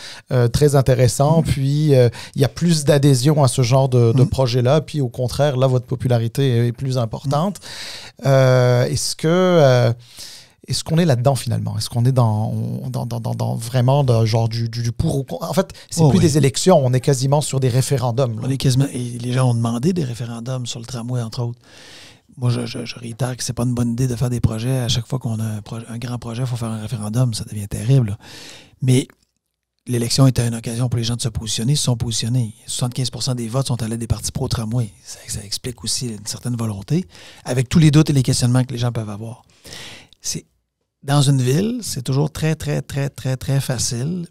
S2: très intéressant. Puis il y a plus d'adhésion à ce genre de projet-là. Puis au contraire, là, votre popularité est plus importante. Est-ce qu'on est là-dedans finalement? Est-ce qu'on est dans vraiment genre du pour ou contre? En fait, c'est plus des élections, on est quasiment sur des référendums.
S3: On est quasiment, et les gens ont demandé des référendums sur le tramway, entre autres. Moi, je réitère que c'est pas une bonne idée de faire des projets. À chaque fois qu'on a un grand projet, il faut faire un référendum. Ça devient terrible. Là. Mais l'élection était une occasion pour les gens de se positionner. Ils se sont positionnés. 75% des votes sont allés des partis pro-tramway. Ça explique aussi une certaine volonté, avec tous les doutes et les questionnements que les gens peuvent avoir. Dans une ville, c'est toujours très, très, très, très, très facile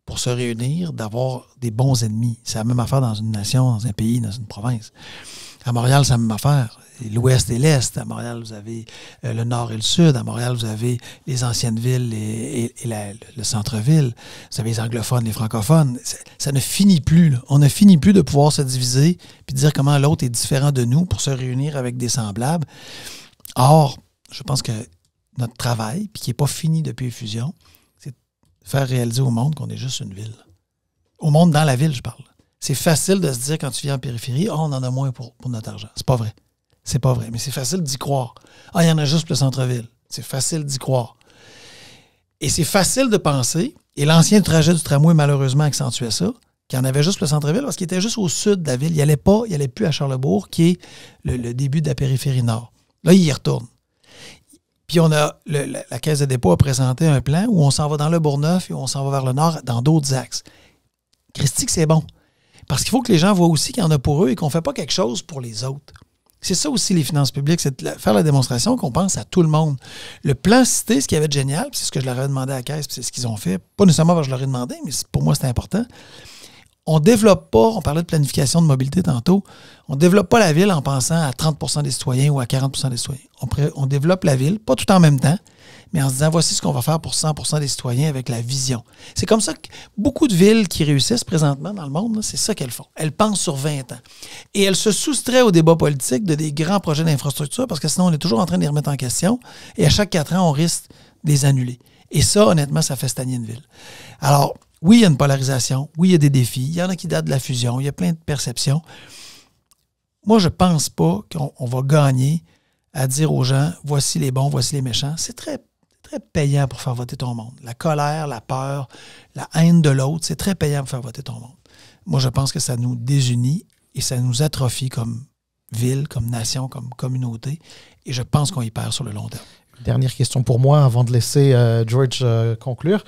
S3: pour se réunir d'avoir des bons ennemis. C'est la même affaire dans une nation, dans un pays, dans une province. À Montréal, c'est la même affaire. L'Ouest et l'Est. À Montréal, vous avez le Nord et le Sud. À Montréal, vous avez les anciennes villes et le centre-ville. Vous avez les anglophones, les francophones. Ça ne finit plus. Là. On ne finit plus de pouvoir se diviser puis de dire comment l'autre est différent de nous pour se réunir avec des semblables. Or, je pense que notre travail, puis qui n'est pas fini depuis les fusions, c'est de faire réaliser au monde qu'on est juste une ville. Au monde, dans la ville, je parle. C'est facile de se dire quand tu viens en périphérie, on en a moins pour notre argent. C'est pas vrai. C'est pas vrai, mais c'est facile d'y croire. Il y en a juste pour le centre-ville. C'est facile d'y croire. Et c'est facile de penser, et l'ancien trajet du tramway, malheureusement, accentuait ça, qu'il y en avait juste pour le centre-ville, parce qu'il était juste au sud de la ville. Il n'allait plus à Charlesbourg, qui est le début de la périphérie nord. Là, il y retourne. Puis on a la Caisse de dépôt a présenté un plan où on s'en va dans le Bourgneuf et on s'en va vers le nord dans d'autres axes. Christy, que c'est bon. Parce qu'il faut que les gens voient aussi qu'il y en a pour eux et qu'on ne fait pas quelque chose pour les autres. C'est ça aussi les finances publiques, c'est de faire la démonstration qu'on pense à tout le monde. Le plan cité, ce qu'il y avait de génial, c'est ce que je leur avais demandé à la Caisse, puis c'est ce qu'ils ont fait. Pas nécessairement parce que je leur ai demandé, mais pour moi, c'est important. On ne développe pas, on parlait de planification de mobilité tantôt, on ne développe pas la ville en pensant à 30% des citoyens ou à 40% des citoyens. On développe la ville, pas tout en même temps, mais en se disant voici ce qu'on va faire pour 100% des citoyens avec la vision. C'est comme ça que beaucoup de villes qui réussissent présentement dans le monde, là, c'est ça qu'elles font. Elles pensent sur 20 ans. Et elles se soustraient au débat politique de des grands projets d'infrastructure parce que sinon on est toujours en train de les remettre en question et à chaque 4 ans, on risque de les annuler. Et ça, honnêtement, ça fait stagner une ville. Alors, oui, il y a une polarisation. Oui, il y a des défis. Il y en a qui datent de la fusion. Il y a plein de perceptions. Moi, je ne pense pas qu'on va gagner à dire aux gens, voici les bons, voici les méchants. C'est très, très payant pour faire voter ton monde. La colère, la peur, la haine de l'autre, c'est très payant pour faire voter ton monde. Moi, je pense que ça nous désunit et ça nous atrophie comme ville, comme nation, comme communauté. Et je pense qu'on y perd sur le long terme.
S2: Dernière question pour moi avant de laisser George conclure.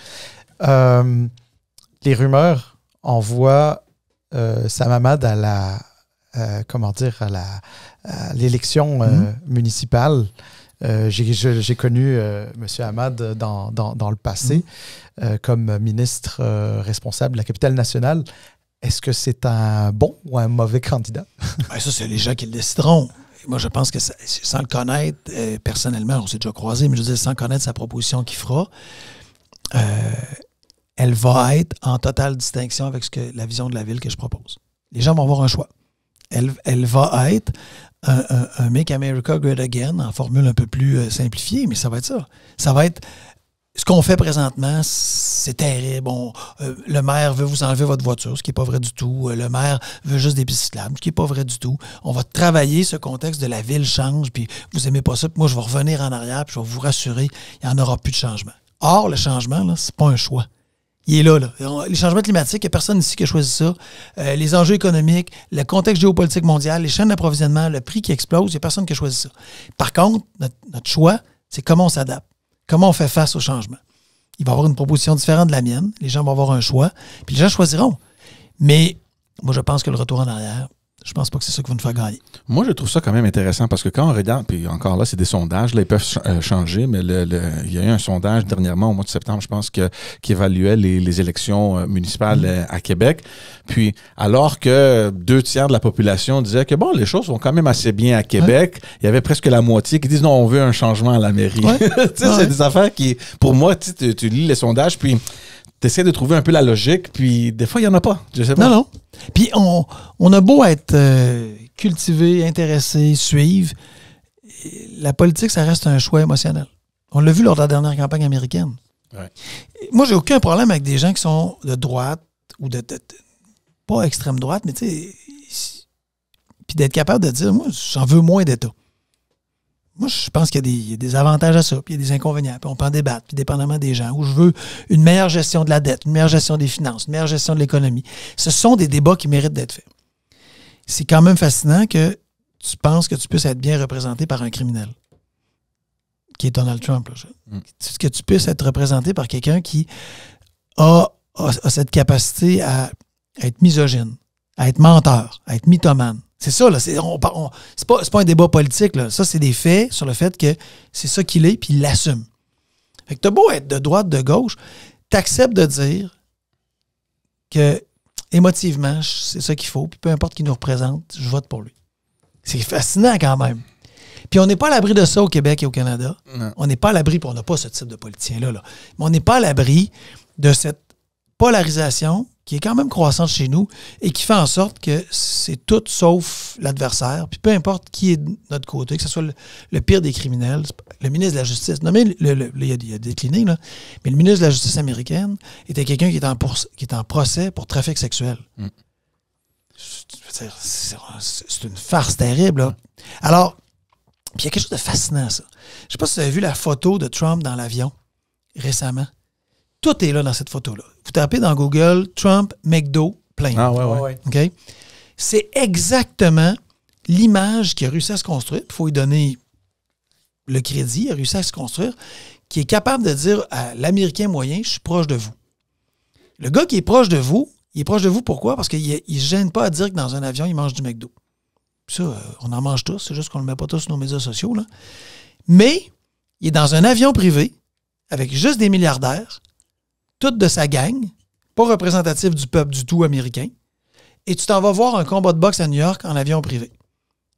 S2: Les rumeurs envoient Sam Hamad à l'élection municipale. J'ai connu M. Hamad dans le passé comme ministre responsable de la capitale nationale. Est-ce que c'est un bon ou un mauvais candidat?
S3: Ben ça, c'est les gens qui le décideront. Moi, je pense que sans le connaître, personnellement, on s'est déjà croisés, mais je veux dire, sans connaître sa proposition qu'il fera, elle va être en totale distinction avec la vision de la ville que je propose. Les gens vont avoir un choix. Elle va être un Make America Great Again en formule un peu plus simplifiée, mais ça va être ça. Ça va être ce qu'on fait présentement, c'est terrible. Le maire veut vous enlever votre voiture, ce qui n'est pas vrai du tout. Le maire veut juste des pistes cyclables, ce qui n'est pas vrai du tout. On va travailler ce contexte de la ville change, puis vous n'aimez pas ça, puis moi, je vais revenir en arrière, puis je vais vous rassurer, il n'y en aura plus de changement. Or, le changement, ce n'est pas un choix. Il est là. Les changements climatiques, il n'y a personne ici qui a choisi ça. Les enjeux économiques, le contexte géopolitique mondial, les chaînes d'approvisionnement, le prix qui explose, il n'y a personne qui a choisi ça. Par contre, notre choix, c'est comment on s'adapte, comment on fait face au changement. Il va y avoir une proposition différente de la mienne. Les gens vont avoir un choix, puis les gens choisiront. Mais moi, je pense que le retour en arrière, je pense pas que c'est ça qui va nous faire gagner.
S1: Moi, je trouve ça quand même intéressant parce que quand on regarde, puis encore là, c'est des sondages, là, ils peuvent changer, mais il y a eu un sondage dernièrement, au mois de septembre, je pense, qui évaluait les élections municipales à Québec. Puis, alors que 2/3 de la population disaient que, bon, les choses vont quand même assez bien à Québec, il y avait presque la moitié qui disent, non, on veut un changement à la mairie. Ouais. C'est des affaires qui, pour moi, tu lis les sondages, puis tu essaies de trouver un peu la logique, puis des fois, il n'y en a pas. Je sais pas.
S3: Non. Puis on a beau être cultivé, intéressé, suivre, la politique, ça reste un choix émotionnel. On l'a vu lors de la dernière campagne américaine.
S1: Ouais.
S3: Moi, j'ai aucun problème avec des gens qui sont de droite ou pas extrême droite, mais tu sais, puis d'être capable de dire, moi, j'en veux moins d'État. Moi, je pense qu'il y a des avantages à ça, puis il y a des inconvénients, puis on peut en débattre, puis dépendamment des gens, où je veux une meilleure gestion de la dette, une meilleure gestion des finances, une meilleure gestion de l'économie. Ce sont des débats qui méritent d'être faits. C'est quand même fascinant que tu penses que tu puisses être bien représenté par un criminel, qui est Donald Trump. Là. Que tu puisses être représenté par quelqu'un qui a cette capacité à être misogyne, à être menteur, à être mythomane. C'est ça, là. C'est pas un débat politique, là. Ça, c'est des faits sur le fait que c'est ça qu'il est, puis il l'assume. Fait que t'as beau être de droite, de gauche, t'acceptes de dire que émotivement, c'est ça qu'il faut, puis peu importe qui nous représente, je vote pour lui. C'est fascinant quand même. Puis on n'est pas à l'abri de ça au Québec et au Canada. Non. On n'est pas à l'abri, puis on n'a pas ce type de politicien-là. Là. Mais on n'est pas à l'abri de cette polarisation qui est quand même croissante chez nous et qui fait en sorte que c'est tout sauf l'adversaire. Puis peu importe qui est de notre côté, que ce soit le pire des criminels, le ministre de la Justice, il a décliné, là, mais le ministre de la Justice américaine était quelqu'un qui est en procès pour trafic sexuel. C'est une farce terrible. Là. Alors, puis il y a quelque chose de fascinant à ça. Je ne sais pas si vous avez vu la photo de Trump dans l'avion récemment. Tout est là dans cette photo-là. Vous tapez dans Google Trump McDo plane.
S1: Ah ouais.
S3: OK? C'est exactement l'image qui a réussi à se construire. Il faut lui donner le crédit. Il a réussi à se construire. Qui est capable de dire à l'Américain moyen, je suis proche de vous. Le gars qui est proche de vous, il est proche de vous pourquoi? Parce qu'il ne se gêne pas à dire que dans un avion, il mange du McDo. Ça, on en mange tous. C'est juste qu'on ne le met pas tous sur nos médias sociaux. Là. Mais il est dans un avion privé avec juste des milliardaires, toute de sa gang, pas représentatif du peuple du tout américain, et tu t'en vas voir un combat de boxe à New York en avion privé.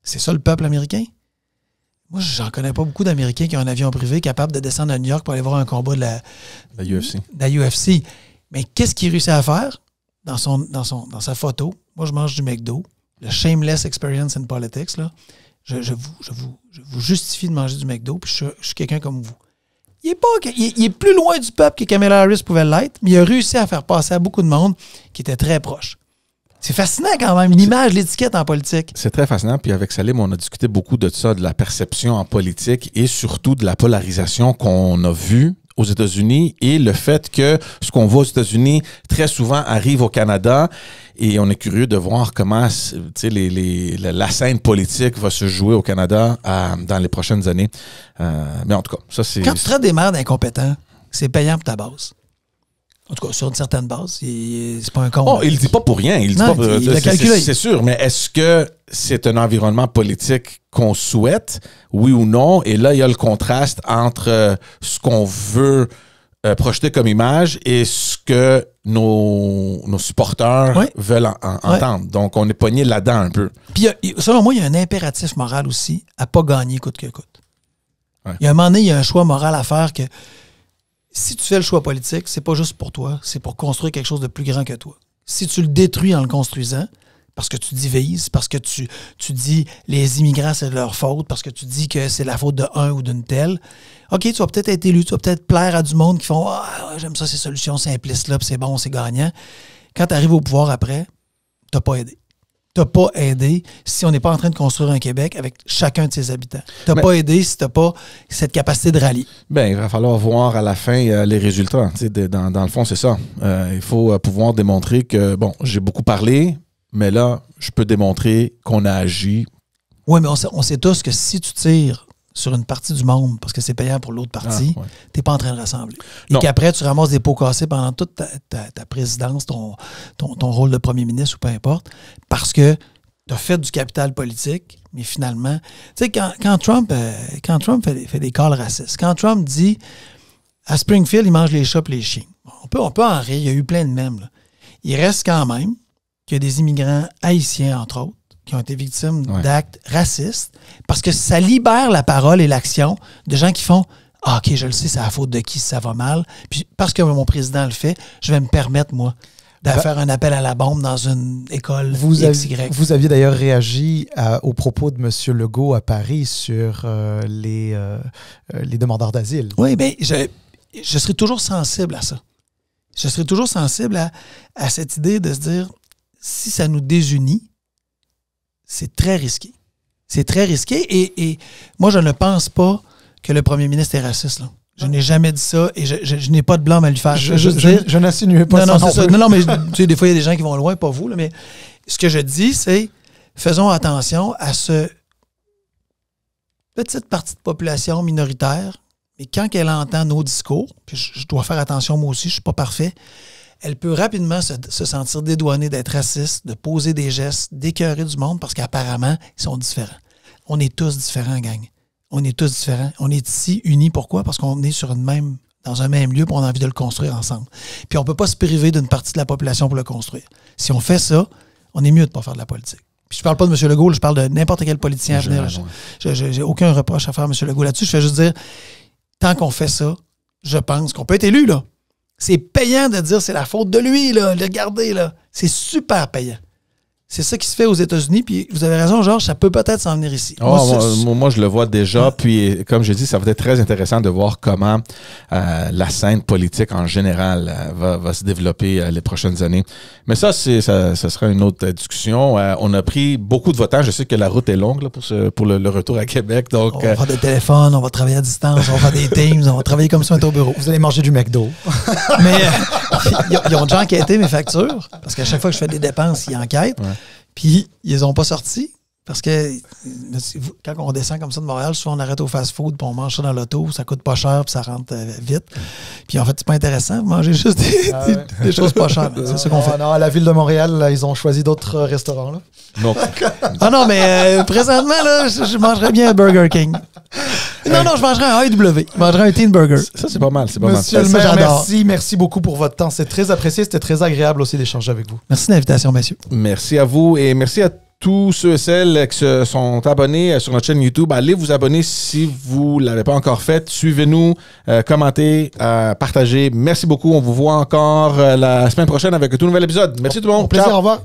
S3: C'est ça le peuple américain? Moi, j'en connais pas beaucoup d'Américains qui ont un avion privé capable de descendre à New York pour aller voir un combat de la
S1: UFC.
S3: De la UFC. Mais qu'est-ce qu'il réussit à faire dans sa photo? Moi, je mange du McDo. Le shameless experience in politics, là. Je vous justifie de manger du McDo, puis je suis quelqu'un comme vous. Il est plus loin du peuple que Kamala Harris pouvait l'être, mais il a réussi à faire passer à beaucoup de monde qui était très proche. C'est fascinant quand même, l'image, l'étiquette en politique.
S1: C'est très fascinant. Puis avec Salim, on a discuté beaucoup de ça, de la perception en politique et surtout de la polarisation qu'on a vue aux États-Unis et le fait que ce qu'on voit aux États-Unis très souvent arrive au Canada et on est curieux de voir comment la scène politique va se jouer au Canada dans les prochaines années. Mais en tout cas, ça c'est...
S3: Quand tu traites des maires d'incompétents, c'est payant pour ta base. En tout cas, sur une certaine base. C'est pas un con.
S1: Oh, il le dit pas pour rien. Il l'a calculé. C'est sûr, mais est-ce que c'est un environnement politique qu'on souhaite, oui ou non? Et là, il y a le contraste entre ce qu'on veut projeter comme image et ce que nos supporters veulent entendre. Donc, on est pogné là-dedans un peu.
S3: Puis, selon moi, il y a un impératif moral aussi à pas gagner coûte que coûte. Ouais. Il y a un moment donné, il y a un choix moral à faire que si tu fais le choix politique, c'est pas juste pour toi, c'est pour construire quelque chose de plus grand que toi. Si tu le détruis en le construisant, parce que tu divises, parce que tu dis les immigrants, c'est de leur faute, parce que tu dis que c'est la faute d'un ou d'une telle, OK, tu vas peut-être être élu, tu vas peut-être plaire à du monde qui font « Ah, j'aime ça, ces solutions simplistes-là, puis c'est bon, c'est gagnant. » Quand tu arrives au pouvoir après, t'as pas aidé. t'as pas aidé si on n'est pas en train de construire un Québec avec chacun de ses habitants. T'as pas aidé si t'as pas cette capacité de rallye.
S1: Ben, il va falloir voir à la fin les résultats. Dans le fond, c'est ça. Il faut pouvoir démontrer que, bon, j'ai beaucoup parlé, mais là, je peux démontrer qu'on a agi.
S3: Oui, mais on sait tous que si tu tires sur une partie du monde, parce que c'est payant pour l'autre partie, t'es pas en train de rassembler. Et qu'après, tu ramasses des pots cassés pendant toute ta présidence, ton rôle de premier ministre ou peu importe, parce que tu as fait du capital politique, mais finalement, tu sais, quand Trump fait des calls racistes, quand Trump dit à Springfield, il mange les chats et les chiens, on peut en rire, il y a eu plein de mèmes, là. Il reste quand même qu'il y a des immigrants haïtiens, entre autres, qui ont été victimes d'actes racistes, parce que ça libère la parole et l'action de gens qui font « Ah, OK, je le sais, c'est à la faute de qui si ça va mal. Puis parce que mon président le fait, je vais me permettre, moi, de faire un appel à la bombe dans une école XY. »
S2: Vous aviez d'ailleurs réagi aux propos de M. Legault à Paris sur les demandeurs d'asile.
S3: Oui, bien, je serai toujours sensible à ça. Je serai toujours sensible à cette idée de se dire, si ça nous désunit, c'est très risqué. C'est très risqué et moi, je ne pense pas que le premier ministre est raciste. Là. Je n'ai jamais dit ça et je n'ai pas de blâme à lui faire.
S2: Je n'insinuais pas
S3: ça.
S2: Non,
S3: non, mais tu sais, des fois, il y a des gens qui vont loin, pas vous, là, mais ce que je dis, c'est faisons attention à ce petite partie de population minoritaire, mais quand elle entend nos discours, puis je dois faire attention moi aussi, je ne suis pas parfait, elle peut rapidement se sentir dédouanée d'être raciste, de poser des gestes, d'écœurer du monde parce qu'apparemment, ils sont différents. On est tous différents, gang. On est tous différents. On est ici unis. Pourquoi? Parce qu'on est dans un même lieu et on a envie de le construire ensemble. Puis on ne peut pas se priver d'une partie de la population pour le construire. Si on fait ça, on est mieux de ne pas faire de la politique. Puis je parle pas de M. Legault, je parle de n'importe quel politicien à venir. J'ai aucun reproche à faire à M. Legault là-dessus. Je fais juste dire, tant qu'on fait ça, je pense qu'on peut être élu, là. C'est payant de dire c'est la faute de lui, là. Regardez, là. C'est super payant. C'est ça qui se fait aux États-Unis. Puis vous avez raison, Georges, ça peut peut-être s'en venir ici.
S1: Moi, je le vois déjà. Puis, comme je dis, ça va être très intéressant de voir comment la scène politique en général va se développer les prochaines années. Mais ça sera une autre discussion. On a pris beaucoup de votants. Je sais que la route est longue là, pour le retour à Québec. Donc,
S3: on va faire des téléphones, on va travailler à distance, on va faire des Teams, on va travailler comme si on était au bureau.
S2: Vous allez manger du McDo.
S3: Mais ils ont déjà enquêté mes factures. Parce qu'à chaque fois que je fais des dépenses, ils enquêtent. Ouais. Puis, ils les ont pas sortis. Parce que quand on descend comme ça de Montréal, souvent on arrête au fast-food, puis on mange ça dans l'auto, ça coûte pas cher, puis ça rentre vite. Puis en fait, c'est pas intéressant, vous mangez juste des choses pas chères. C'est ça qu'on fait.
S2: Non, à la ville de Montréal, là, ils ont choisi d'autres restaurants. Là.
S1: Non.
S3: Non, mais présentement, là, je mangerais bien un Burger King. Non, je mangerais un AEW. Je mangerais un Teen Burger.
S1: Ça, c'est pas mal.
S2: Monsieur le maire, merci beaucoup pour votre temps. C'est très apprécié. C'était très agréable aussi d'échanger avec vous.
S3: Merci de l'invitation, messieurs.
S1: Merci à vous et merci à tous ceux et celles qui se sont abonnés sur notre chaîne YouTube. Allez vous abonner si vous ne l'avez pas encore fait. Suivez-nous, commentez, partagez. Merci beaucoup. On vous voit encore la semaine prochaine avec un tout nouvel épisode. Merci tout le monde.
S2: Au plaisir. Ciao. Au revoir.